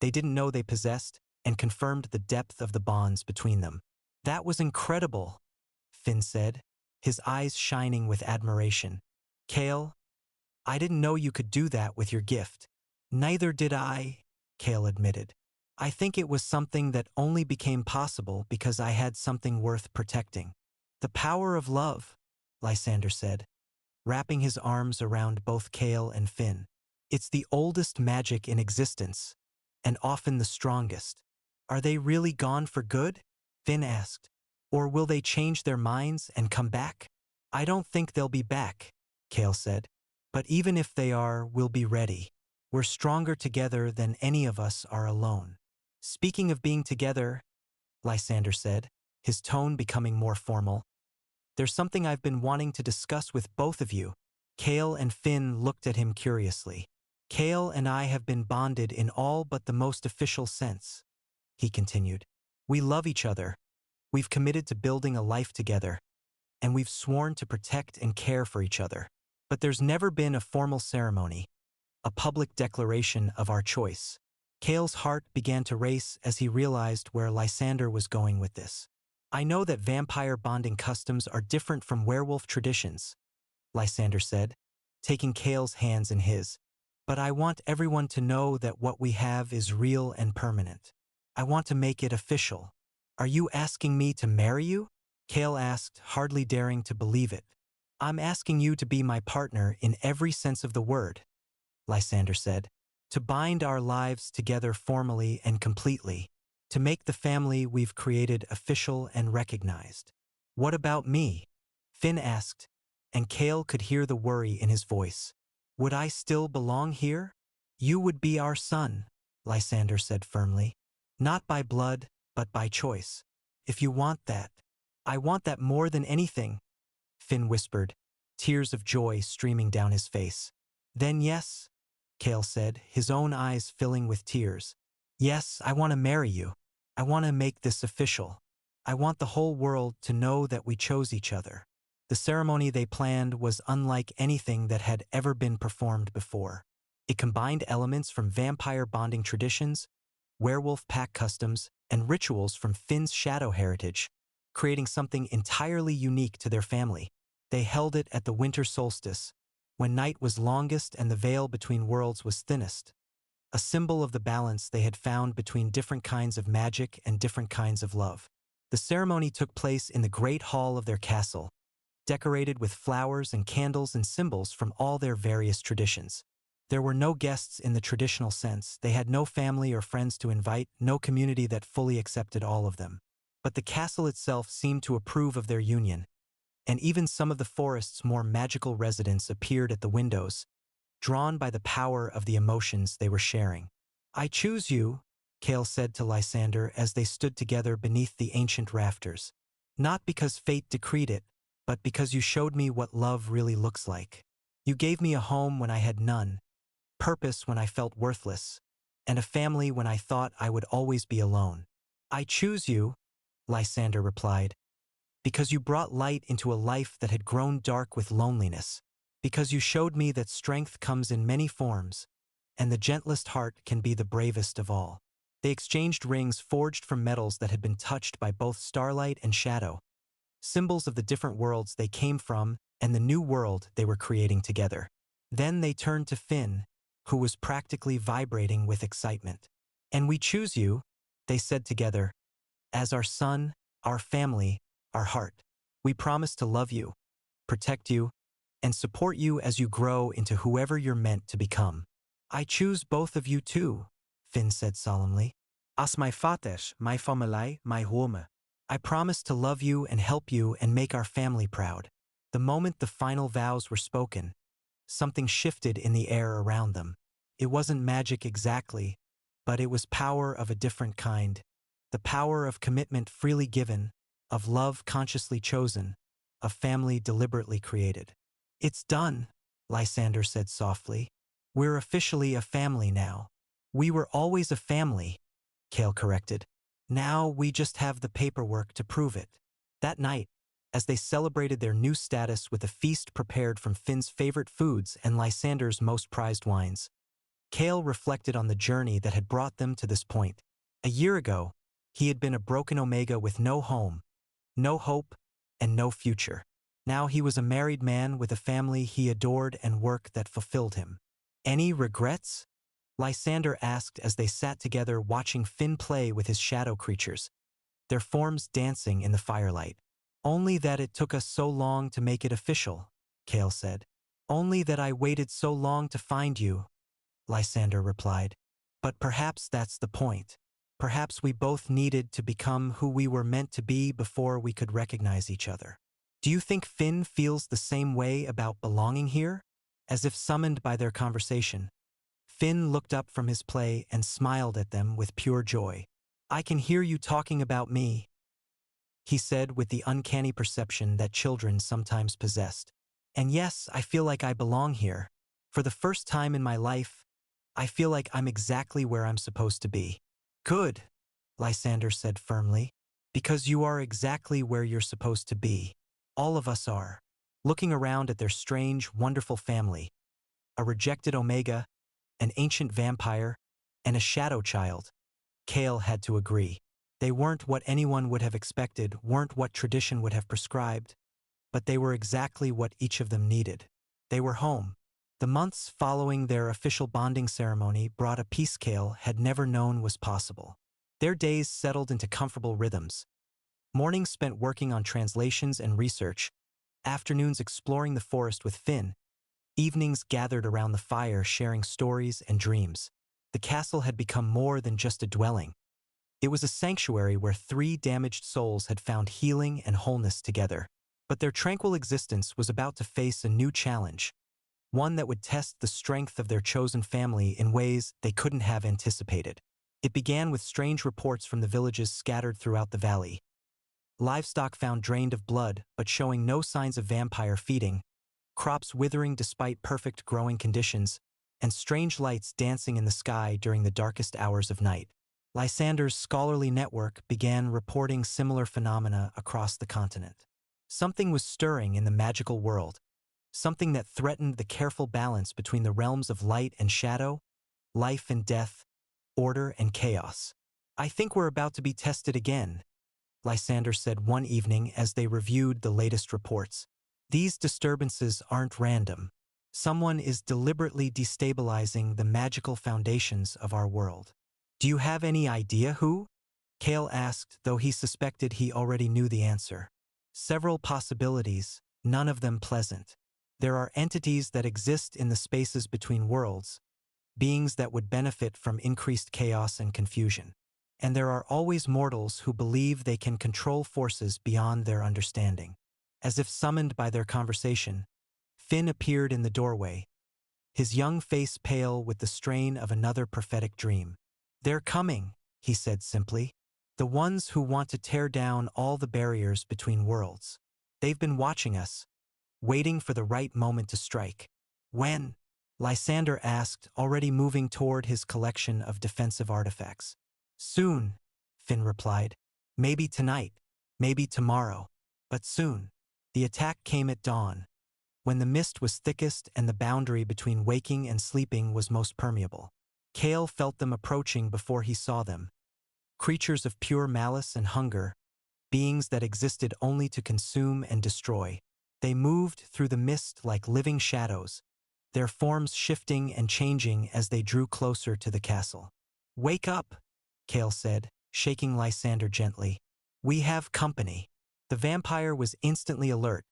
they didn't know they possessed and confirmed the depth of the bonds between them. That was incredible, Finn said, his eyes shining with admiration. Kael, I didn't know you could do that with your gift. Neither did I, Kael admitted. I think it was something that only became possible because I had something worth protecting. The power of love, Lysander said, wrapping his arms around both Kael and Finn. It's the oldest magic in existence, and often the strongest. Are they really gone for good? Finn asked. Or will they change their minds and come back? I don't think they'll be back, Kael said. But even if they are, we'll be ready. We're stronger together than any of us are alone. Speaking of being together, Lysander said, his tone becoming more formal, there's something I've been wanting to discuss with both of you. Kael and Finn looked at him curiously. Kael and I have been bonded in all but the most official sense, he continued. We love each other. We've committed to building a life together, and we've sworn to protect and care for each other. But there's never been a formal ceremony, a public declaration of our choice. Kael's heart began to race as he realized where Lysander was going with this. I know that vampire bonding customs are different from werewolf traditions, Lysander said, taking Kael's hands in his. But I want everyone to know that what we have is real and permanent. I want to make it official. Are you asking me to marry you? Kael asked, hardly daring to believe it. I'm asking you to be my partner in every sense of the word, Lysander said. To bind our lives together formally and completely. To make the family we've created official and recognized. What about me? Finn asked, and Kael could hear the worry in his voice. Would I still belong here? You would be our son, Lysander said firmly. Not by blood, but by choice. If you want that. I want that more than anything, Finn whispered, tears of joy streaming down his face. Then yes, Kael said, his own eyes filling with tears. Yes, I want to marry you. I want to make this official. I want the whole world to know that we chose each other. The ceremony they planned was unlike anything that had ever been performed before. It combined elements from vampire bonding traditions, werewolf pack customs, and rituals from Finn's shadow heritage, creating something entirely unique to their family. They held it at the winter solstice, when night was longest and the veil between worlds was thinnest, a symbol of the balance they had found between different kinds of magic and different kinds of love. The ceremony took place in the great hall of their castle, decorated with flowers and candles and symbols from all their various traditions. There were no guests in the traditional sense. They had no family or friends to invite, no community that fully accepted all of them. But the castle itself seemed to approve of their union, and even some of the forest's more magical residents appeared at the windows, drawn by the power of the emotions they were sharing. I choose you, Kael said to Lysander as they stood together beneath the ancient rafters. Not because fate decreed it, but because you showed me what love really looks like. You gave me a home when I had none, purpose when I felt worthless, and a family when I thought I would always be alone. I choose you, Lysander replied, because you brought light into a life that had grown dark with loneliness, because you showed me that strength comes in many forms, and the gentlest heart can be the bravest of all. They exchanged rings forged from metals that had been touched by both starlight and shadow, symbols of the different worlds they came from and the new world they were creating together. Then they turned to Finn, who was practically vibrating with excitement. And we choose you, they said together, as our son, our family, our heart. We promise to love you, protect you, and support you as you grow into whoever you're meant to become. I choose both of you too, Finn said solemnly. As my fates, my family, my home. I promise to love you and help you and make our family proud. The moment the final vows were spoken, something shifted in the air around them. It wasn't magic exactly, but it was power of a different kind. The power of commitment freely given, of love consciously chosen, of family deliberately created. It's done, Lysander said softly. We're officially a family now. We were always a family, Kael corrected. Now we just have the paperwork to prove it. That night, as they celebrated their new status with a feast prepared from Finn's favorite foods and Lysander's most prized wines, Kael reflected on the journey that had brought them to this point. A year ago, he had been a broken Omega with no home, no hope, and no future. Now he was a married man with a family he adored and work that fulfilled him. Any regrets? Lysander asked as they sat together watching Finn play with his shadow creatures, their forms dancing in the firelight. Only that it took us so long to make it official, Kael said. Only that I waited so long to find you, Lysander replied. But perhaps that's the point. Perhaps we both needed to become who we were meant to be before we could recognize each other. Do you think Finn feels the same way about belonging here? As if summoned by their conversation, Finn looked up from his play and smiled at them with pure joy. I can hear you talking about me, he said with the uncanny perception that children sometimes possessed. And yes, I feel like I belong here. For the first time in my life, I feel like I'm exactly where I'm supposed to be. Good, Lysander said firmly, because you are exactly where you're supposed to be. All of us are. Looking around at their strange, wonderful family, a rejected Omega, an ancient vampire, and a shadow child, Kael had to agree. They weren't what anyone would have expected, weren't what tradition would have prescribed, but they were exactly what each of them needed. They were home. The months following their official bonding ceremony brought a peace Kael had never known was possible. Their days settled into comfortable rhythms. Mornings spent working on translations and research, afternoons exploring the forest with Finn, evenings gathered around the fire sharing stories and dreams. The castle had become more than just a dwelling. It was a sanctuary where three damaged souls had found healing and wholeness together. But their tranquil existence was about to face a new challenge, one that would test the strength of their chosen family in ways they couldn't have anticipated. It began with strange reports from the villages scattered throughout the valley. Livestock found drained of blood but showing no signs of vampire feeding, crops withering despite perfect growing conditions, and strange lights dancing in the sky during the darkest hours of night. Lysander's scholarly network began reporting similar phenomena across the continent. Something was stirring in the magical world, something that threatened the careful balance between the realms of light and shadow, life and death, order and chaos. "I think we're about to be tested again," Lysander said one evening as they reviewed the latest reports. "These disturbances aren't random. Someone is deliberately destabilizing the magical foundations of our world." "Do you have any idea who?" Kael asked, though he suspected he already knew the answer. "Several possibilities, none of them pleasant. There are entities that exist in the spaces between worlds, beings that would benefit from increased chaos and confusion. And there are always mortals who believe they can control forces beyond their understanding." As if summoned by their conversation, Finn appeared in the doorway, his young face pale with the strain of another prophetic dream. "They're coming," he said simply. "The ones who want to tear down all the barriers between worlds. They've been watching us, waiting for the right moment to strike." "When?" Lysander asked, already moving toward his collection of defensive artifacts. "Soon," Finn replied. "Maybe tonight, maybe tomorrow, but soon." The attack came at dawn, when the mist was thickest and the boundary between waking and sleeping was most permeable. Kael felt them approaching before he saw them. Creatures of pure malice and hunger, beings that existed only to consume and destroy. They moved through the mist like living shadows, their forms shifting and changing as they drew closer to the castle. "Wake up," Kael said, shaking Lysander gently. "We have company." The vampire was instantly alert,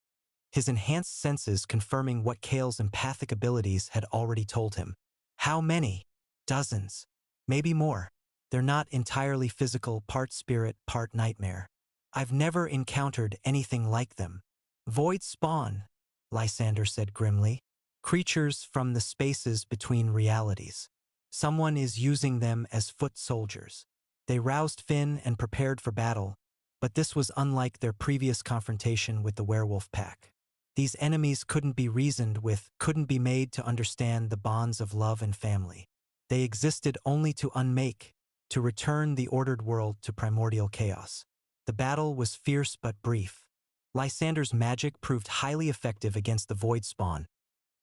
his enhanced senses confirming what Kael's empathic abilities had already told him. "How many?" "Dozens. Maybe more. They're not entirely physical, part spirit, part nightmare. I've never encountered anything like them." "Void spawn," Lysander said grimly. "Creatures from the spaces between realities. Someone is using them as foot soldiers." They roused Finn and prepared for battle, but this was unlike their previous confrontation with the werewolf pack. These enemies couldn't be reasoned with, couldn't be made to understand the bonds of love and family. They existed only to unmake, to return the ordered world to primordial chaos. The battle was fierce but brief. Lysander's magic proved highly effective against the void spawn,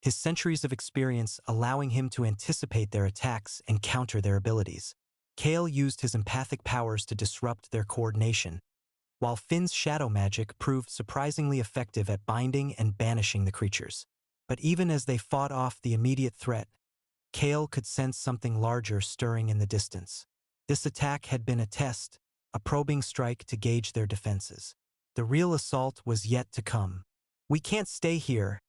his centuries of experience allowing him to anticipate their attacks and counter their abilities. Kael used his empathic powers to disrupt their coordination, while Finn's shadow magic proved surprisingly effective at binding and banishing the creatures. But even as they fought off the immediate threat, Kael could sense something larger stirring in the distance. This attack had been a test, a probing strike to gauge their defenses. The real assault was yet to come. "We can't stay here,"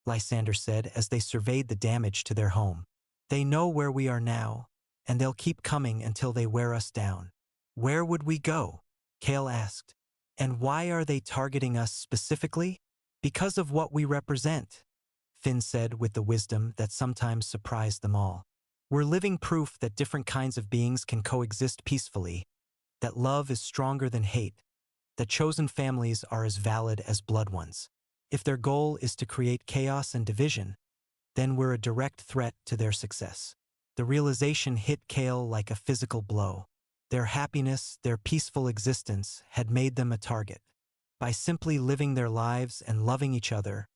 Lysander said as they surveyed the damage to their home. "They know where we are now, and they'll keep coming until they wear us down." "Where would we go?" Kael asked. "And why are they targeting us specifically?" "Because of what we represent," Finn said with the wisdom that sometimes surprised them all. "We're living proof that different kinds of beings can coexist peacefully, that love is stronger than hate, that chosen families are as valid as blood ones. If their goal is to create chaos and division, then we're a direct threat to their success." The realization hit Kael like a physical blow. Their happiness, their peaceful existence, had made them a target. By simply living their lives and loving each other,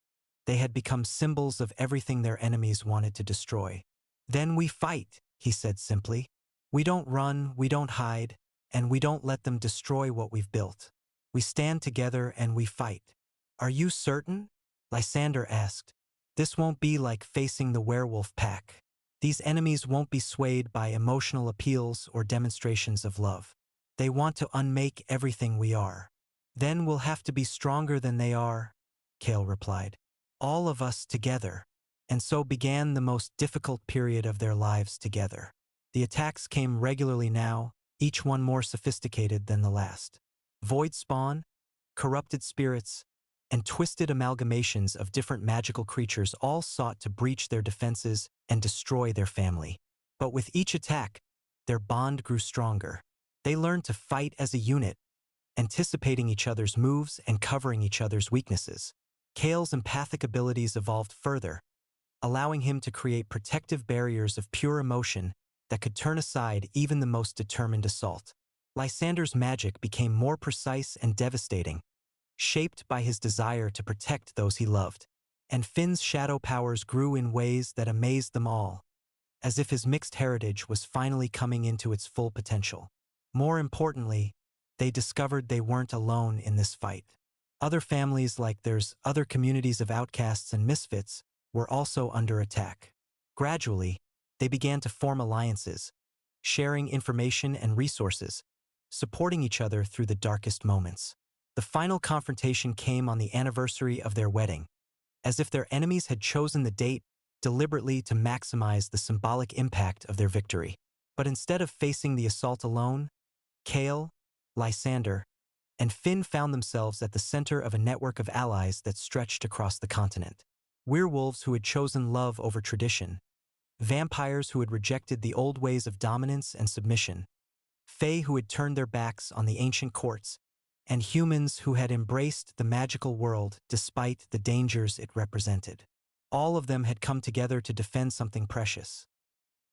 they had become symbols of everything their enemies wanted to destroy. "Then we fight," he said simply. "We don't run, we don't hide, and we don't let them destroy what we've built. We stand together and we fight." "Are you certain?" Lysander asked. "This won't be like facing the werewolf pack. These enemies won't be swayed by emotional appeals or demonstrations of love. They want to unmake everything we are." "Then we'll have to be stronger than they are," Kael replied. "All of us together." And so began the most difficult period of their lives together. The attacks came regularly now, each one more sophisticated than the last. Void spawn, corrupted spirits, and twisted amalgamations of different magical creatures all sought to breach their defenses and destroy their family. But with each attack, their bond grew stronger. They learned to fight as a unit, anticipating each other's moves and covering each other's weaknesses. Kael's empathic abilities evolved further, allowing him to create protective barriers of pure emotion that could turn aside even the most determined assault. Lysander's magic became more precise and devastating, shaped by his desire to protect those he loved. And Finn's shadow powers grew in ways that amazed them all, as if his mixed heritage was finally coming into its full potential. More importantly, they discovered they weren't alone in this fight. Other families like theirs, other communities of outcasts and misfits, were also under attack. Gradually, they began to form alliances, sharing information and resources, supporting each other through the darkest moments. The final confrontation came on the anniversary of their wedding, as if their enemies had chosen the date deliberately to maximize the symbolic impact of their victory. But instead of facing the assault alone, Kael, Lysander, and Finn found themselves at the center of a network of allies that stretched across the continent. Werewolves who had chosen love over tradition, vampires who had rejected the old ways of dominance and submission, fae who had turned their backs on the ancient courts, and humans who had embraced the magical world despite the dangers it represented. All of them had come together to defend something precious: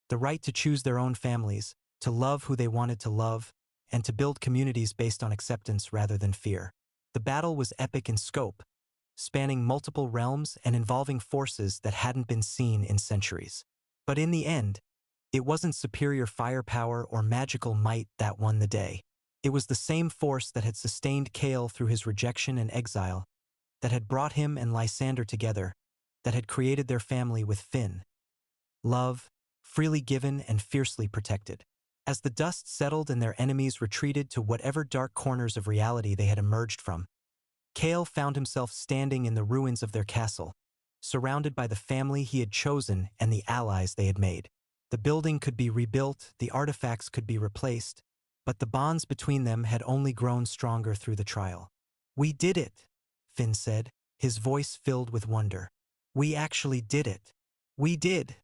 the right to choose their own families, to love who they wanted to love, and to build communities based on acceptance rather than fear. The battle was epic in scope, spanning multiple realms and involving forces that hadn't been seen in centuries. But in the end, it wasn't superior firepower or magical might that won the day. It was the same force that had sustained Kael through his rejection and exile, that had brought him and Lysander together, that had created their family with Finn. Love, freely given and fiercely protected. As the dust settled and their enemies retreated to whatever dark corners of reality they had emerged from, Kael found himself standing in the ruins of their castle, surrounded by the family he had chosen and the allies they had made. The building could be rebuilt, the artifacts could be replaced, but the bonds between them had only grown stronger through the trial. "We did it," Finn said, his voice filled with wonder. "We actually did it." "We did,"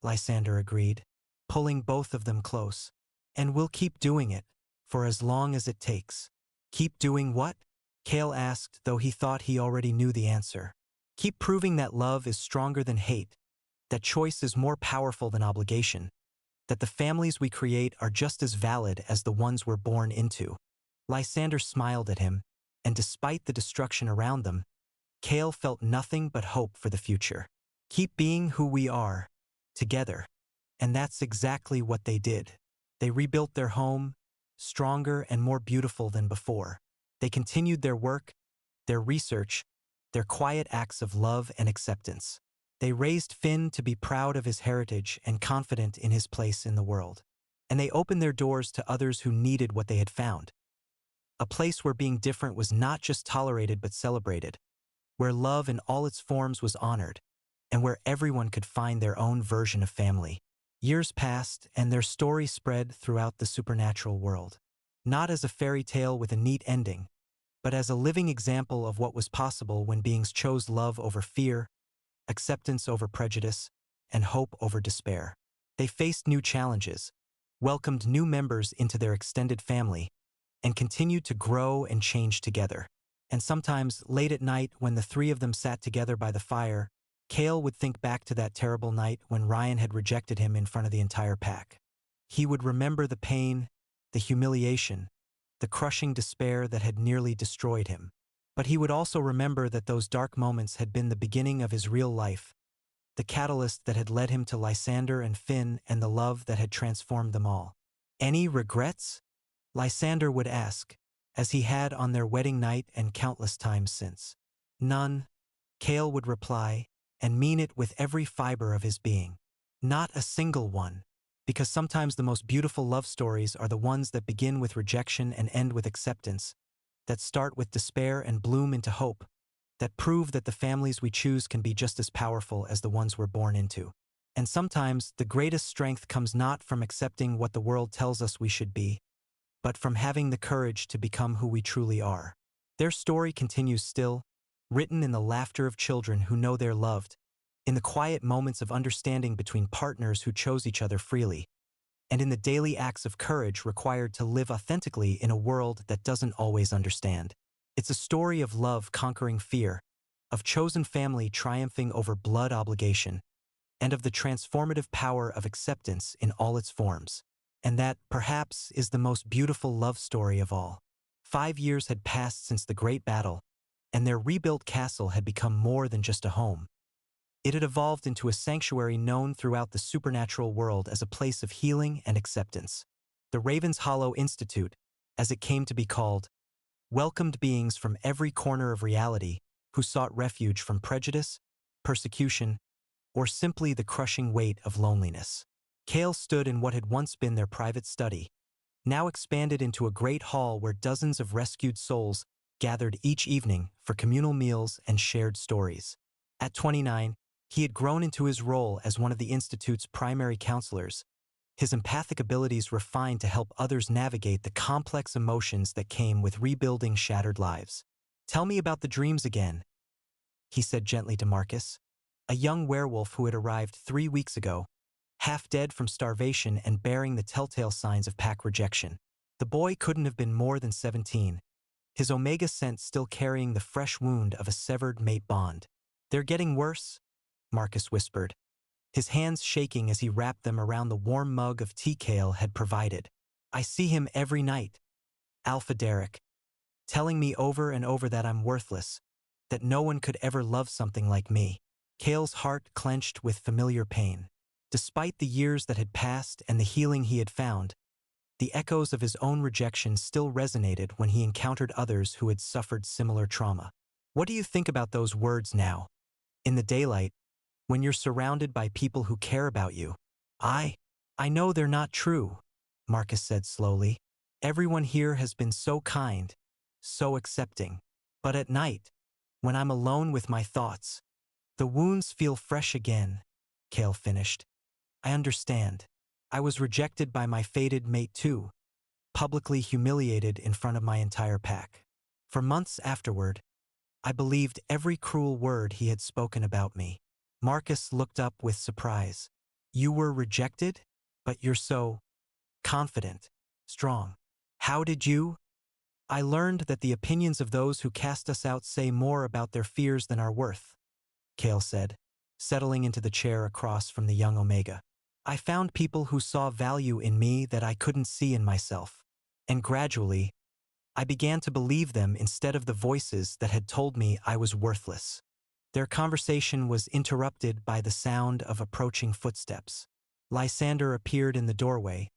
Lysander agreed, pulling both of them close. "And we'll keep doing it, for as long as it takes." "Keep doing what?" Kael asked, though he thought he already knew the answer. "Keep proving that love is stronger than hate, that choice is more powerful than obligation, that the families we create are just as valid as the ones we're born into." Lysander smiled at him, and despite the destruction around them, Kael felt nothing but hope for the future. "Keep being who we are, together." And that's exactly what they did. They rebuilt their home, stronger and more beautiful than before. They continued their work, their research, their quiet acts of love and acceptance. They raised Finn to be proud of his heritage and confident in his place in the world. And they opened their doors to others who needed what they had found. A place where being different was not just tolerated but celebrated, where love in all its forms was honored, and where everyone could find their own version of family. Years passed, and their story spread throughout the supernatural world. Not as a fairy tale with a neat ending, but as a living example of what was possible when beings chose love over fear, acceptance over prejudice, and hope over despair. They faced new challenges, welcomed new members into their extended family, and continued to grow and change together. And sometimes, late at night, when the three of them sat together by the fire, Kael would think back to that terrible night when Ryan had rejected him in front of the entire pack. He would remember the pain, the humiliation, the crushing despair that had nearly destroyed him. But he would also remember that those dark moments had been the beginning of his real life, the catalyst that had led him to Lysander and Finn and the love that had transformed them all. "Any regrets?" Lysander would ask, as he had on their wedding night and countless times since. "None," Kael would reply, and mean it with every fiber of his being. "Not a single one," because sometimes the most beautiful love stories are the ones that begin with rejection and end with acceptance, that start with despair and bloom into hope, that prove that the families we choose can be just as powerful as the ones we're born into. And sometimes the greatest strength comes not from accepting what the world tells us we should be, but from having the courage to become who we truly are. Their story continues still, written in the laughter of children who know they're loved, in the quiet moments of understanding between partners who chose each other freely, and in the daily acts of courage required to live authentically in a world that doesn't always understand. It's a story of love conquering fear, of chosen family triumphing over blood obligation, and of the transformative power of acceptance in all its forms. And that, perhaps, is the most beautiful love story of all. 5 years had passed since the Great Battle, and their rebuilt castle had become more than just a home. It had evolved into a sanctuary known throughout the supernatural world as a place of healing and acceptance. The Raven's Hollow Institute, as it came to be called, welcomed beings from every corner of reality who sought refuge from prejudice, persecution, or simply the crushing weight of loneliness. Kael stood in what had once been their private study, now expanded into a great hall where dozens of rescued souls gathered each evening for communal meals and shared stories. At 29, he had grown into his role as one of the Institute's primary counselors, his empathic abilities refined to help others navigate the complex emotions that came with rebuilding shattered lives. "Tell me about the dreams again," he said gently to Marcus, a young werewolf who had arrived 3 weeks ago, half dead from starvation and bearing the telltale signs of pack rejection. The boy couldn't have been more than 17, his omega scent still carrying the fresh wound of a severed mate bond. "They're getting worse," Marcus whispered, his hands shaking as he wrapped them around the warm mug of tea Kael had provided. "I see him every night, Alpha Derek, telling me over and over that I'm worthless, that no one could ever love something like me." Kael's heart clenched with familiar pain. Despite the years that had passed and the healing he had found, the echoes of his own rejection still resonated when he encountered others who had suffered similar trauma. "What do you think about those words now? In the daylight, when you're surrounded by people who care about you?" I know they're not true," Marcus said slowly. "Everyone here has been so kind, so accepting. But at night, when I'm alone with my thoughts, the wounds feel fresh again," Kael finished. "I understand. I was rejected by my fated mate too, publicly humiliated in front of my entire pack. For months afterward, I believed every cruel word he had spoken about me." Marcus looked up with surprise. "You were rejected? But you're so confident, strong. How did you?" "I learned that the opinions of those who cast us out say more about their fears than our worth," Kael said, settling into the chair across from the young Omega. "I found people who saw value in me that I couldn't see in myself. And gradually, I began to believe them instead of the voices that had told me I was worthless." Their conversation was interrupted by the sound of approaching footsteps. Lysander appeared in the doorway,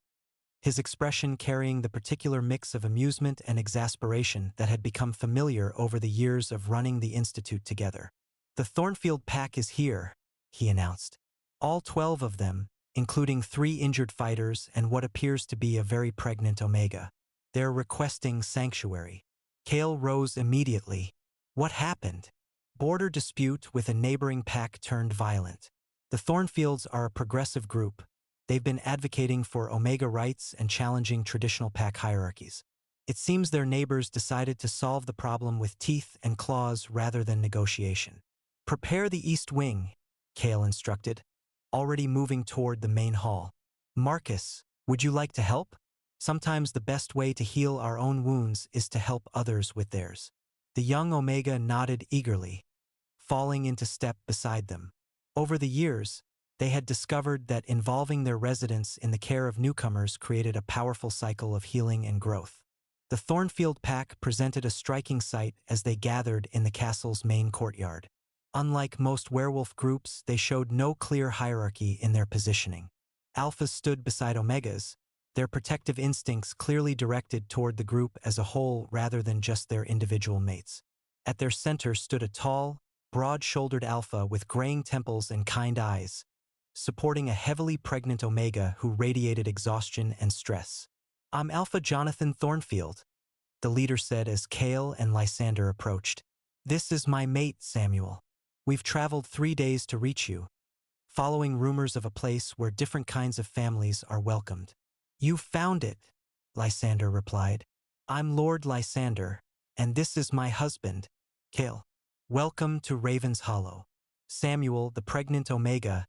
his expression carrying the particular mix of amusement and exasperation that had become familiar over the years of running the Institute together. "The Thornfield pack is here," he announced. "All 12 of them, including 3 injured fighters and what appears to be a very pregnant Omega. They're requesting sanctuary." Kael rose immediately. "What happened?" Border dispute with a neighboring pack turned violent. The Thornfields are a progressive group. They've been advocating for Omega rights and challenging traditional pack hierarchies. It seems their neighbors decided to solve the problem with teeth and claws rather than negotiation. "Prepare the East Wing," Kael instructed, already moving toward the main hall. "Marcus, would you like to help? Sometimes the best way to heal our own wounds is to help others with theirs." The young Omega nodded eagerly, falling into step beside them. Over the years, they had discovered that involving their residents in the care of newcomers created a powerful cycle of healing and growth. The Thornfield pack presented a striking sight as they gathered in the castle's main courtyard. Unlike most werewolf groups, they showed no clear hierarchy in their positioning. Alphas stood beside Omegas, their protective instincts clearly directed toward the group as a whole rather than just their individual mates. At their center stood a tall, broad-shouldered Alpha with graying temples and kind eyes, supporting a heavily pregnant Omega who radiated exhaustion and stress. "I'm Alpha Jonathan Thornfield," the leader said as Kael and Lysander approached. "This is my mate, Samuel. We've traveled 3 days to reach you, following rumors of a place where different kinds of families are welcomed." "You found it," Lysander replied. "I'm Lord Lysander, and this is my husband, Kael. Welcome to Raven's Hollow." Samuel, the pregnant Omega,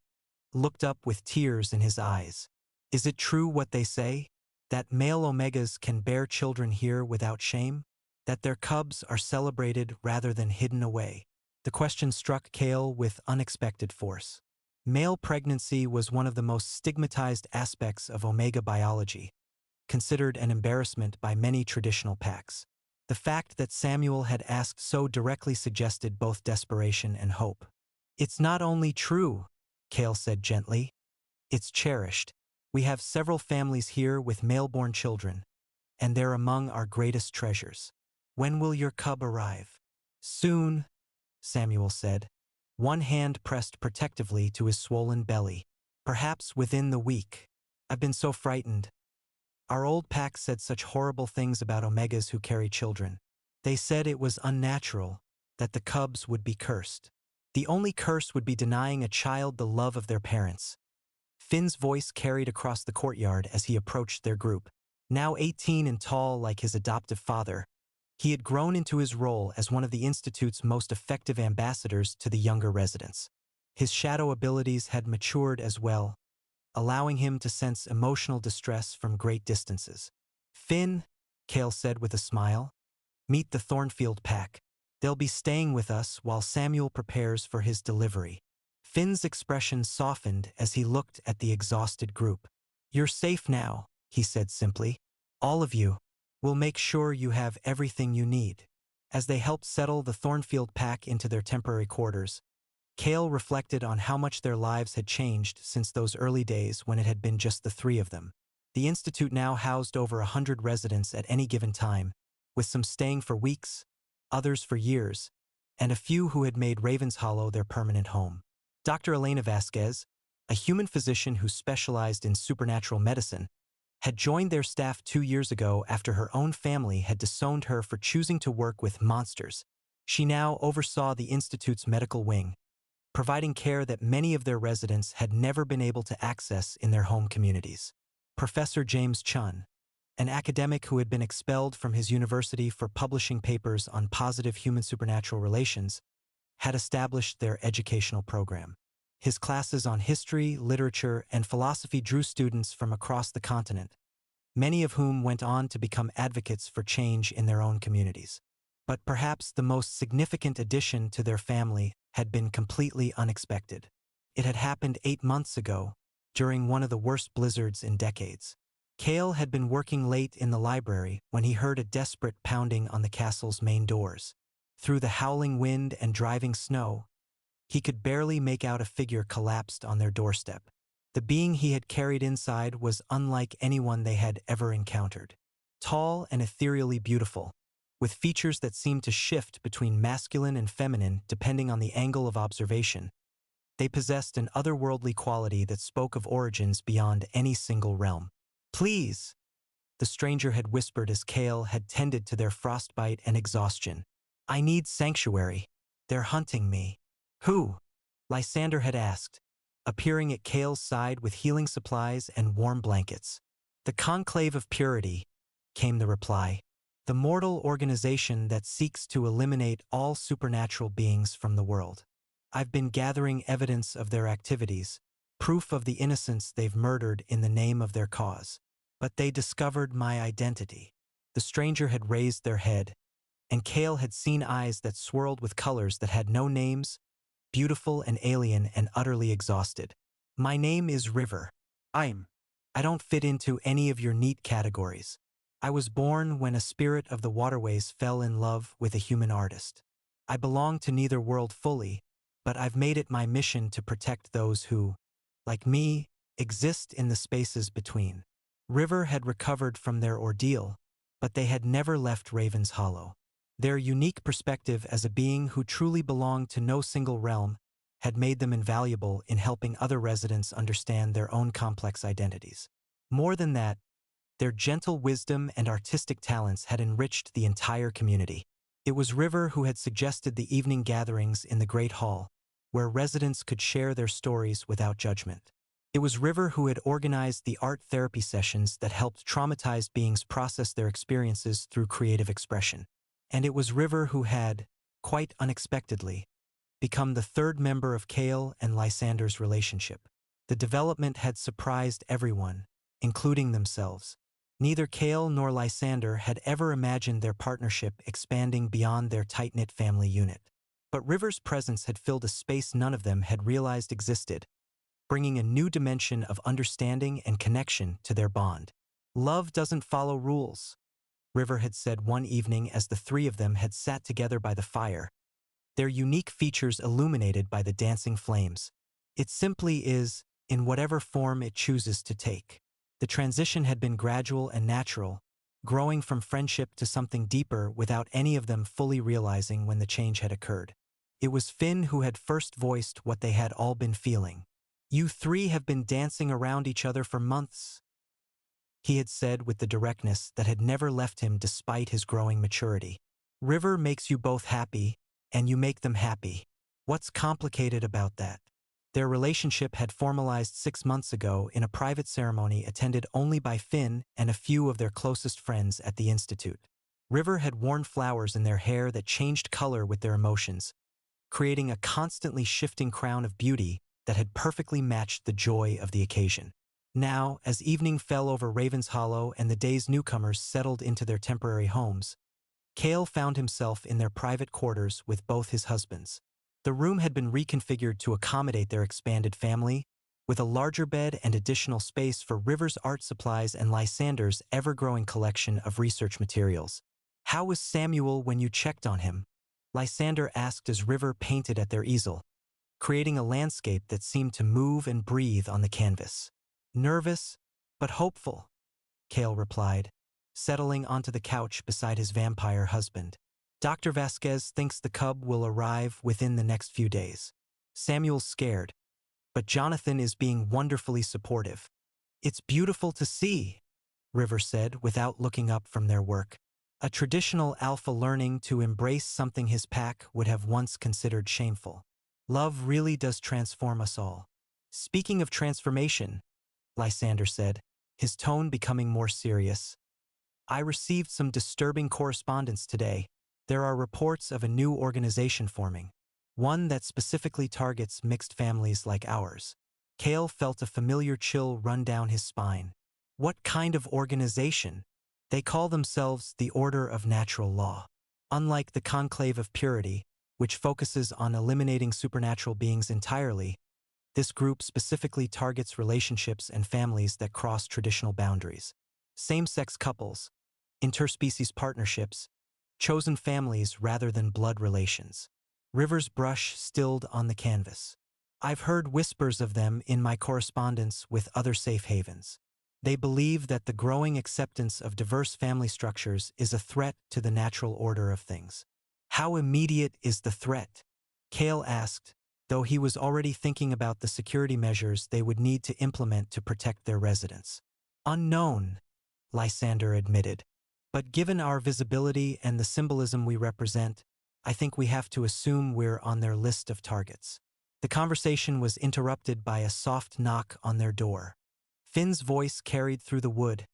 looked up with tears in his eyes. "Is it true what they say? That male Omegas can bear children here without shame? That their cubs are celebrated rather than hidden away?" The question struck Kael with unexpected force. Male pregnancy was one of the most stigmatized aspects of Omega biology, considered an embarrassment by many traditional packs. The fact that Samuel had asked so directly suggested both desperation and hope. "It's not only true," Kael said gently. "It's cherished. We have several families here with male-born children, and they're among our greatest treasures. When will your cub arrive?" "Soon," Samuel said, one hand pressed protectively to his swollen belly. "Perhaps within the week. I've been so frightened. Our old pack said such horrible things about Omegas who carry children. They said it was unnatural, that the cubs would be cursed. The only curse would be denying a child the love of their parents." Finn's voice carried across the courtyard as he approached their group. Now 18 and tall like his adoptive father, he had grown into his role as one of the Institute's most effective ambassadors to the younger residents. His shadow abilities had matured as well, allowing him to sense emotional distress from great distances. "Finn," Kael said with a smile, "meet the Thornfield pack. They'll be staying with us while Samuel prepares for his delivery." Finn's expression softened as he looked at the exhausted group. "You're safe now," he said simply. "All of you. We'll make sure you have everything you need." As they helped settle the Thornfield pack into their temporary quarters, Kael reflected on how much their lives had changed since those early days when it had been just the three of them. The Institute now housed over 100 residents at any given time, with some staying for weeks, others for years, and a few who had made Ravenshollow their permanent home. Dr. Elena Vasquez, a human physician who specialized in supernatural medicine, had joined their staff 2 years ago after her own family had disowned her for choosing to work with monsters. She now oversaw the Institute's medical wing, providing care that many of their residents had never been able to access in their home communities. Professor James Chun, an academic who had been expelled from his university for publishing papers on positive human-supernatural relations, had established their educational program. His classes on history, literature, and philosophy drew students from across the continent, many of whom went on to become advocates for change in their own communities. But perhaps the most significant addition to their family had been completely unexpected. It had happened 8 months ago, during one of the worst blizzards in decades. Kael had been working late in the library when he heard a desperate pounding on the castle's main doors. Through the howling wind and driving snow, he could barely make out a figure collapsed on their doorstep. The being he had carried inside was unlike anyone they had ever encountered. Tall and ethereally beautiful, with features that seemed to shift between masculine and feminine depending on the angle of observation, they possessed an otherworldly quality that spoke of origins beyond any single realm. "Please," the stranger had whispered as Kael had tended to their frostbite and exhaustion. "I need sanctuary. They're hunting me." "Who?" Lysander had asked, appearing at Kael's side with healing supplies and warm blankets. "The Conclave of Purity," came the reply. "The mortal organization that seeks to eliminate all supernatural beings from the world. I've been gathering evidence of their activities, proof of the innocents they've murdered in the name of their cause. But they discovered my identity." The stranger had raised their head, and Kael had seen eyes that swirled with colors that had no names, beautiful and alien and utterly exhausted. "My name is River. I don't fit into any of your neat categories. I was born when a spirit of the waterways fell in love with a human artist. I belong to neither world fully, but I've made it my mission to protect those who, like me, exist in the spaces between." River had recovered from their ordeal, but they had never left Raven's Hollow. Their unique perspective as a being who truly belonged to no single realm had made them invaluable in helping other residents understand their own complex identities. More than that, their gentle wisdom and artistic talents had enriched the entire community. It was River who had suggested the evening gatherings in the Great Hall, where residents could share their stories without judgment. It was River who had organized the art therapy sessions that helped traumatized beings process their experiences through creative expression. And it was River who had, quite unexpectedly, become the third member of Kael and Lysander's relationship. The development had surprised everyone, including themselves. Neither Kael nor Lysander had ever imagined their partnership expanding beyond their tight-knit family unit. But River's presence had filled a space none of them had realized existed, bringing a new dimension of understanding and connection to their bond. Love doesn't follow rules, River had said one evening as the three of them had sat together by the fire, their unique features illuminated by the dancing flames. It simply is, in whatever form it chooses to take. The transition had been gradual and natural, growing from friendship to something deeper without any of them fully realizing when the change had occurred. It was Finn who had first voiced what they had all been feeling. "You three have been dancing around each other for months," he had said with the directness that had never left him despite his growing maturity. "River makes you both happy, and you make them happy. What's complicated about that?" Their relationship had formalized 6 months ago in a private ceremony attended only by Finn and a few of their closest friends at the Institute. River had worn flowers in their hair that changed color with their emotions, creating a constantly shifting crown of beauty that had perfectly matched the joy of the occasion. Now, as evening fell over Raven's Hollow and the day's newcomers settled into their temporary homes, Kael found himself in their private quarters with both his husbands. The room had been reconfigured to accommodate their expanded family, with a larger bed and additional space for River's art supplies and Lysander's ever-growing collection of research materials. "How was Samuel when you checked on him?" Lysander asked as River painted at their easel, creating a landscape that seemed to move and breathe on the canvas. "Nervous, but hopeful," Kael replied, settling onto the couch beside his vampire husband. "Dr. Vasquez thinks the cub will arrive within the next few days. Samuel's scared, but Jonathan is being wonderfully supportive." "It's beautiful to see," River said without looking up from their work. A traditional Alfa learning to embrace something his pack would have once considered shameful. "Love really does transform us all." "Speaking of transformation," Lysander said, his tone becoming more serious, "I received some disturbing correspondence today. There are reports of a new organization forming, one that specifically targets mixed families like ours." Kael felt a familiar chill run down his spine. "What kind of organization?" "They call themselves the Order of Natural Law. Unlike the Conclave of Purity, which focuses on eliminating supernatural beings entirely, this group specifically targets relationships and families that cross traditional boundaries. Same-sex couples, interspecies partnerships, chosen families rather than blood relations." River's brush stilled on the canvas. "I've heard whispers of them in my correspondence with other safe havens. They believe that the growing acceptance of diverse family structures is a threat to the natural order of things." "How immediate is the threat?" Kael asked, though he was already thinking about the security measures they would need to implement to protect their residents. "Unknown," Lysander admitted. "But given our visibility and the symbolism we represent, I think we have to assume we're on their list of targets." The conversation was interrupted by a soft knock on their door. Finn's voice carried through the wood,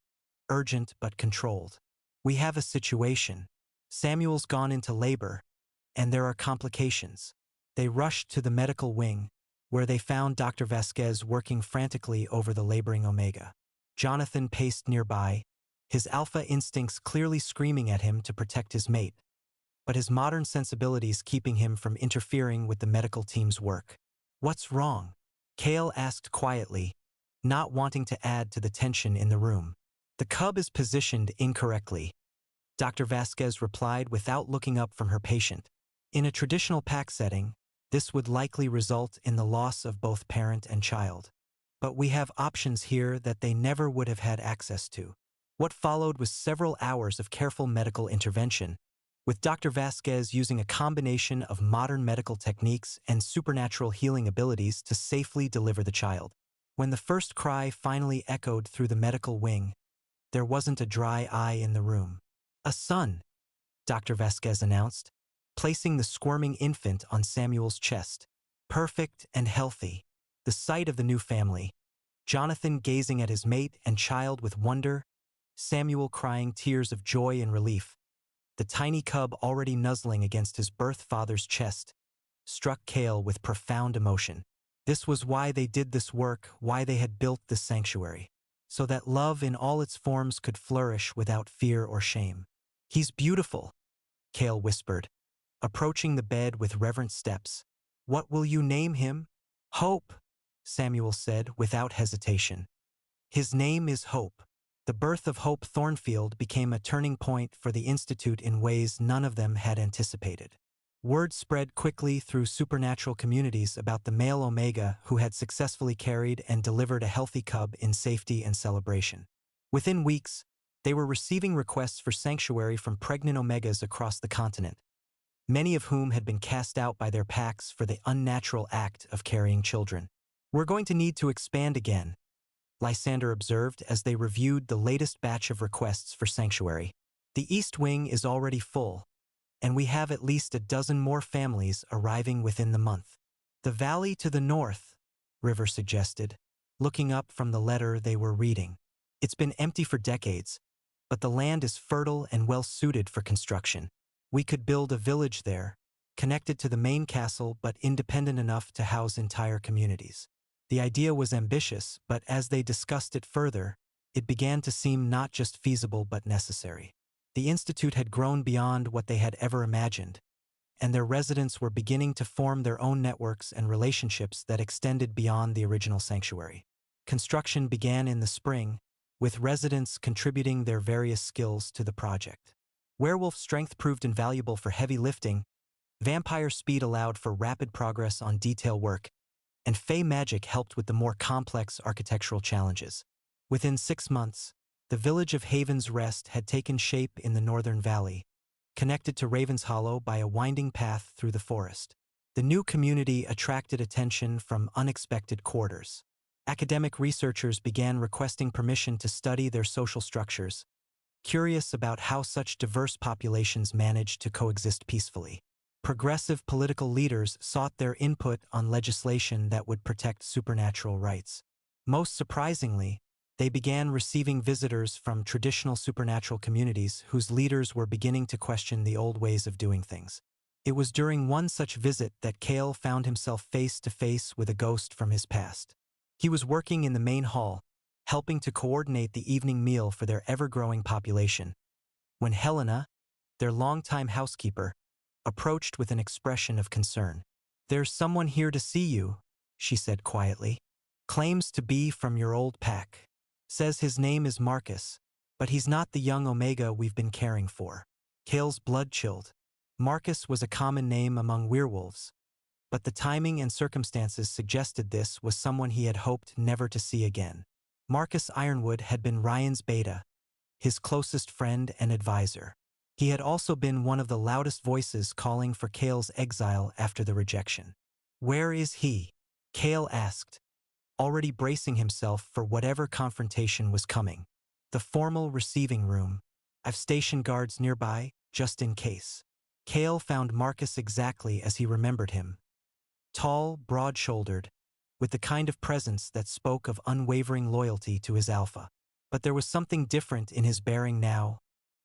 urgent but controlled. "We have a situation. Samuel's gone into labor, and there are complications." They rushed to the medical wing, where they found Dr. Vasquez working frantically over the laboring Omega. Jonathan paced nearby, his alpha instincts clearly screaming at him to protect his mate, but his modern sensibilities keeping him from interfering with the medical team's work. "What's wrong?" Kael asked quietly, not wanting to add to the tension in the room. "The cub is positioned incorrectly," Dr. Vasquez replied without looking up from her patient. "In a traditional pack setting, this would likely result in the loss of both parent and child. But we have options here that they never would have had access to." What followed was several hours of careful medical intervention, with Dr. Vasquez using a combination of modern medical techniques and supernatural healing abilities to safely deliver the child. When the first cry finally echoed through the medical wing, there wasn't a dry eye in the room. "A son," Dr. Vasquez announced, placing the squirming infant on Samuel's chest. "Perfect and healthy." The sight of the new family, Jonathan gazing at his mate and child with wonder, Samuel crying tears of joy and relief, the tiny cub already nuzzling against his birth father's chest, struck Kael with profound emotion. This was why they did this work, why they had built this sanctuary, so that love in all its forms could flourish without fear or shame. "He's beautiful," Kael whispered, approaching the bed with reverent steps. "What will you name him?" "Hope," Samuel said without hesitation. His name is Hope. The birth of Hope Thornfield became a turning point for the Institute in ways none of them had anticipated. Word spread quickly through supernatural communities about the male Omega who had successfully carried and delivered a healthy cub in safety and celebration. Within weeks, they were receiving requests for sanctuary from pregnant Omegas across the continent, many of whom had been cast out by their packs for the unnatural act of carrying children. "We're going to need to expand again," Lysander observed as they reviewed the latest batch of requests for sanctuary. "The East Wing is already full, and we have at least a dozen more families arriving within the month." "The valley to the north," River suggested, looking up from the letter they were reading. "It's been empty for decades, but the land is fertile and well-suited for construction. We could build a village there, connected to the main castle but independent enough to house entire communities." The idea was ambitious, but as they discussed it further, it began to seem not just feasible but necessary. The Institute had grown beyond what they had ever imagined, and their residents were beginning to form their own networks and relationships that extended beyond the original sanctuary. Construction began in the spring, with residents contributing their various skills to the project. Werewolf strength proved invaluable for heavy lifting, vampire speed allowed for rapid progress on detail work, and Fey magic helped with the more complex architectural challenges. Within 6 months, the village of Haven's Rest had taken shape in the northern valley, connected to Raven's Hollow by a winding path through the forest. The new community attracted attention from unexpected quarters. Academic researchers began requesting permission to study their social structures, curious about how such diverse populations managed to coexist peacefully. Progressive political leaders sought their input on legislation that would protect supernatural rights. Most surprisingly, they began receiving visitors from traditional supernatural communities whose leaders were beginning to question the old ways of doing things. It was during one such visit that Kael found himself face to face with a ghost from his past. He was working in the main hall, helping to coordinate the evening meal for their ever-growing population, when Helena, their longtime housekeeper, approached with an expression of concern. "There's someone here to see you," she said quietly. "Claims to be from your old pack. Says his name is Marcus, but he's not the young Omega we've been caring for." Kael's blood chilled. Marcus was a common name among werewolves, but the timing and circumstances suggested this was someone he had hoped never to see again. Marcus Ironwood had been Ryan's beta, his closest friend and advisor. He had also been one of the loudest voices calling for Kael's exile after the rejection. "Where is he?" Kael asked, already bracing himself for whatever confrontation was coming. "The formal receiving room. I've stationed guards nearby, just in case." Kael found Marcus exactly as he remembered him. Tall, broad-shouldered, with the kind of presence that spoke of unwavering loyalty to his Alpha. But there was something different in his bearing now,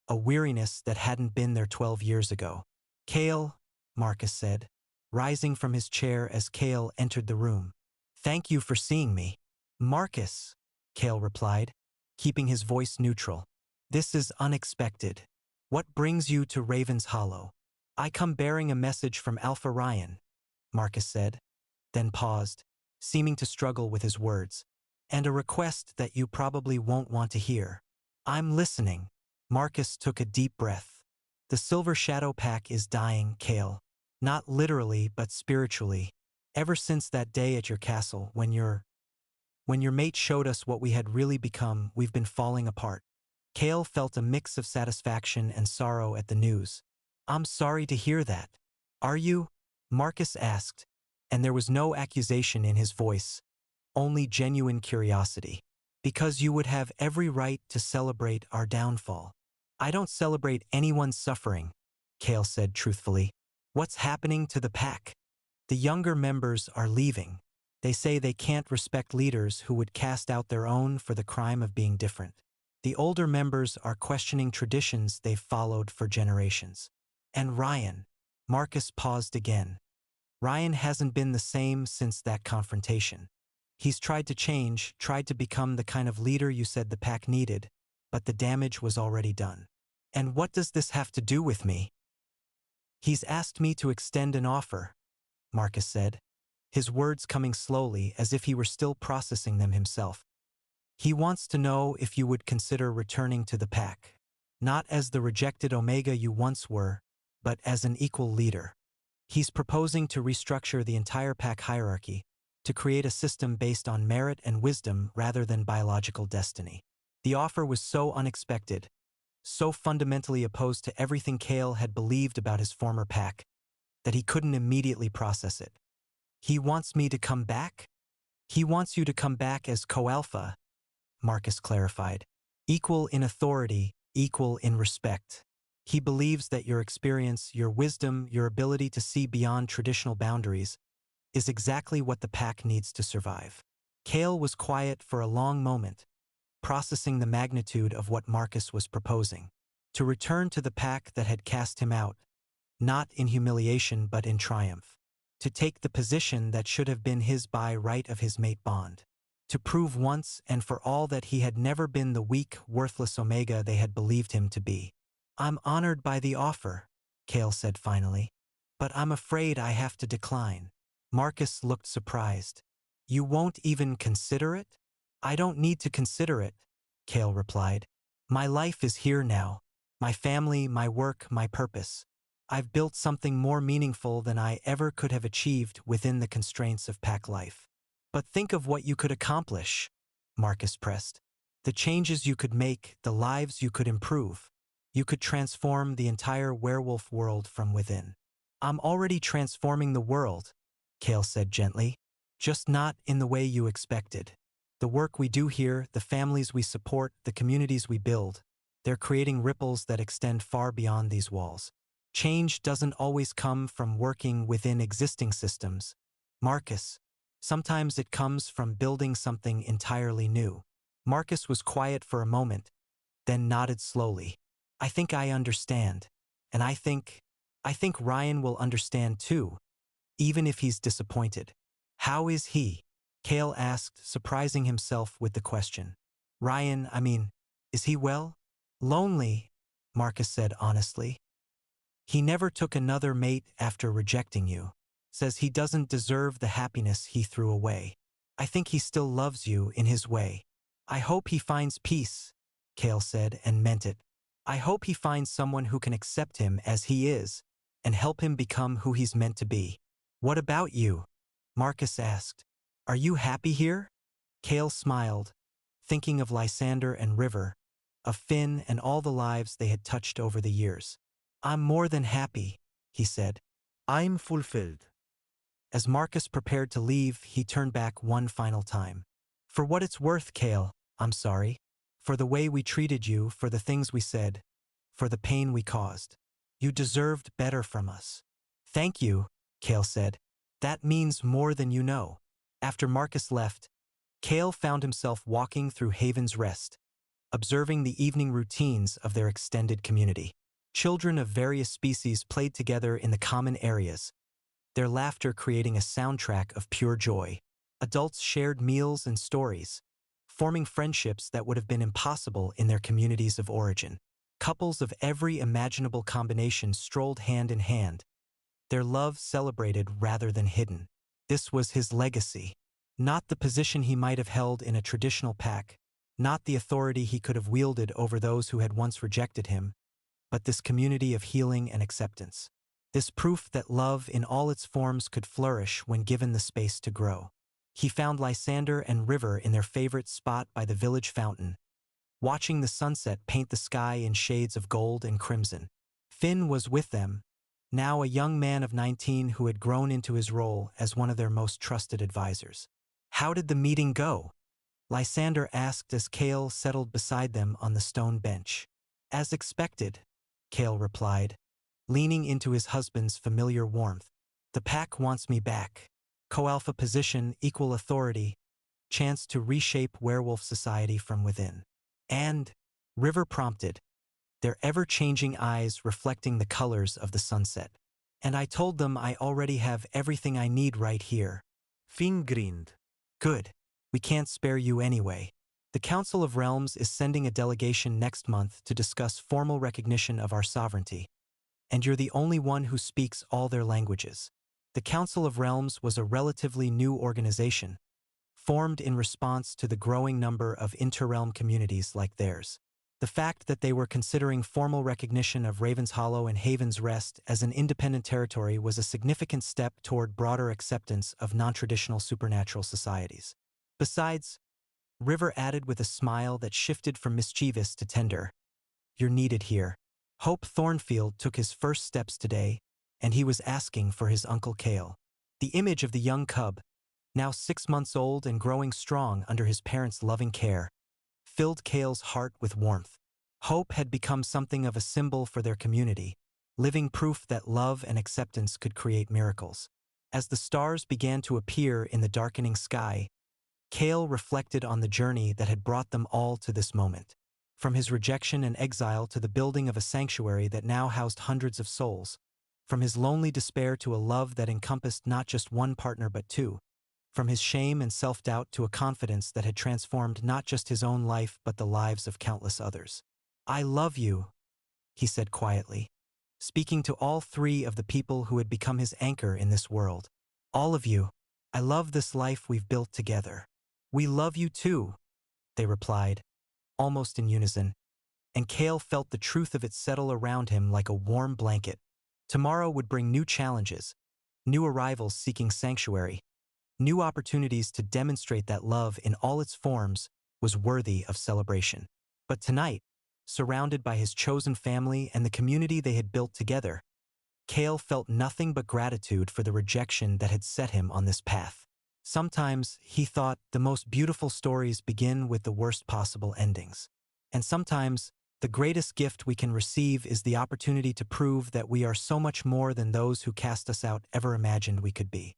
a weariness that hadn't been there 12 years ago. "Kael," Marcus said, rising from his chair as Kael entered the room. "Thank you for seeing me." "Marcus," Kael replied, keeping his voice neutral. "This is unexpected. What brings you to Raven's Hollow?" "I come bearing a message from Alpha Ryan," Marcus said, then paused, seeming to struggle with his words. "And a request that you probably won't want to hear." "I'm listening." Marcus took a deep breath. "The Silver Shadow Pack is dying, Kael. Not literally, but spiritually. Ever since that day at your castle, when your mate showed us what we had really become, we've been falling apart." Kael felt a mix of satisfaction and sorrow at the news. "I'm sorry to hear that." "Are you?" Marcus asked, and there was no accusation in his voice, only genuine curiosity. "Because you would have every right to celebrate our downfall." "I don't celebrate anyone's suffering," Kael said truthfully. "What's happening to the pack?" "The younger members are leaving. They say they can't respect leaders who would cast out their own for the crime of being different. The older members are questioning traditions they've followed for generations." "And Ryan?" Marcus paused again. "Ryan hasn't been the same since that confrontation. He's tried to change, tried to become the kind of leader you said the pack needed, but the damage was already done." "And what does this have to do with me?" "He's asked me to extend an offer," Marcus said, his words coming slowly as if he were still processing them himself. He wants to know if you would consider returning to the pack. Not as the rejected Omega you once were, but as an equal leader. He's proposing to restructure the entire pack hierarchy, to create a system based on merit and wisdom rather than biological destiny. The offer was so unexpected, so fundamentally opposed to everything Kael had believed about his former pack, that he couldn't immediately process it. He wants me to come back? He wants you to come back as co-alpha, Marcus clarified. Equal in authority, equal in respect. He believes that your experience, your wisdom, your ability to see beyond traditional boundaries is exactly what the pack needs to survive. Kael was quiet for a long moment, processing the magnitude of what Marcus was proposing. To return to the pack that had cast him out, not in humiliation but in triumph. To take the position that should have been his by right of his mate bond. To prove once and for all that he had never been the weak, worthless Omega they had believed him to be. I'm honored by the offer, Kael said finally, but I'm afraid I have to decline. Marcus looked surprised. You won't even consider it? I don't need to consider it, Kael replied. My life is here now. My family, my work, my purpose. I've built something more meaningful than I ever could have achieved within the constraints of pack life. But think of what you could accomplish, Marcus pressed. The changes you could make, the lives you could improve. You could transform the entire werewolf world from within. I'm already transforming the world, Kael said gently, just not in the way you expected. The work we do here, the families we support, the communities we build, they're creating ripples that extend far beyond these walls. Change doesn't always come from working within existing systems, Marcus. Sometimes it comes from building something entirely new. Marcus was quiet for a moment, then nodded slowly. I think I understand. And I think Ryan will understand too, even if he's disappointed. How is he? Kael asked, surprising himself with the question. Ryan, is he well? Lonely, Marcus said honestly. He never took another mate after rejecting you. Says he doesn't deserve the happiness he threw away. I think he still loves you in his way. I hope he finds peace, Kael said, and meant it. I hope he finds someone who can accept him as he is and help him become who he's meant to be. What about you? Marcus asked. Are you happy here? Kael smiled, thinking of Lysander and River, of Finn and all the lives they had touched over the years. I'm more than happy, he said. I'm fulfilled. As Marcus prepared to leave, he turned back one final time. For what it's worth, Kael, I'm sorry. For the way we treated you, for the things we said, for the pain we caused. You deserved better from us. Thank you, Kael said. That means more than you know. After Marcus left, Kael found himself walking through Haven's Rest, observing the evening routines of their extended community. Children of various species played together in the common areas, their laughter creating a soundtrack of pure joy. Adults shared meals and stories, forming friendships that would have been impossible in their communities of origin. Couples of every imaginable combination strolled hand in hand, their love celebrated rather than hidden. This was his legacy. Not the position he might have held in a traditional pack, not the authority he could have wielded over those who had once rejected him, but this community of healing and acceptance. This proof that love in all its forms could flourish when given the space to grow. He found Lysander and River in their favorite spot by the village fountain, watching the sunset paint the sky in shades of gold and crimson. Finn was with them, now a young man of 19 who had grown into his role as one of their most trusted advisors. How did the meeting go? Lysander asked as Kael settled beside them on the stone bench. As expected, Kael replied, leaning into his husband's familiar warmth. The pack wants me back. Co-alpha position, equal authority, chance to reshape werewolf society from within. And, River prompted, their ever-changing eyes reflecting the colors of the sunset. And I told them I already have everything I need right here. Finn grinned. Good. We can't spare you anyway. The Council of Realms is sending a delegation next month to discuss formal recognition of our sovereignty. And you're the only one who speaks all their languages. The Council of Realms was a relatively new organization, formed in response to the growing number of inter-realm communities like theirs. The fact that they were considering formal recognition of Raven's Hollow and Haven's Rest as an independent territory was a significant step toward broader acceptance of non-traditional supernatural societies. Besides, River added with a smile that shifted from mischievous to tender, "You're needed here." Hope Thornfield took his first steps today, and he was asking for his Uncle Kael. The image of the young cub, now 6 months old and growing strong under his parents' loving care, filled Kael's heart with warmth. Hope had become something of a symbol for their community, living proof that love and acceptance could create miracles. As the stars began to appear in the darkening sky, Kael reflected on the journey that had brought them all to this moment. From his rejection and exile to the building of a sanctuary that now housed hundreds of souls. From his lonely despair to a love that encompassed not just one partner but two. From his shame and self-doubt to a confidence that had transformed not just his own life but the lives of countless others. "I love you," he said quietly, speaking to all three of the people who had become his anchor in this world. "All of you. I love this life we've built together." "We love you too," they replied, almost in unison, and Kael felt the truth of it settle around him like a warm blanket. Tomorrow would bring new challenges, new arrivals seeking sanctuary, new opportunities to demonstrate that love in all its forms was worthy of celebration. But tonight, surrounded by his chosen family and the community they had built together, Kael felt nothing but gratitude for the rejection that had set him on this path. Sometimes, he thought, the most beautiful stories begin with the worst possible endings. And sometimes, the greatest gift we can receive is the opportunity to prove that we are so much more than those who cast us out ever imagined we could be.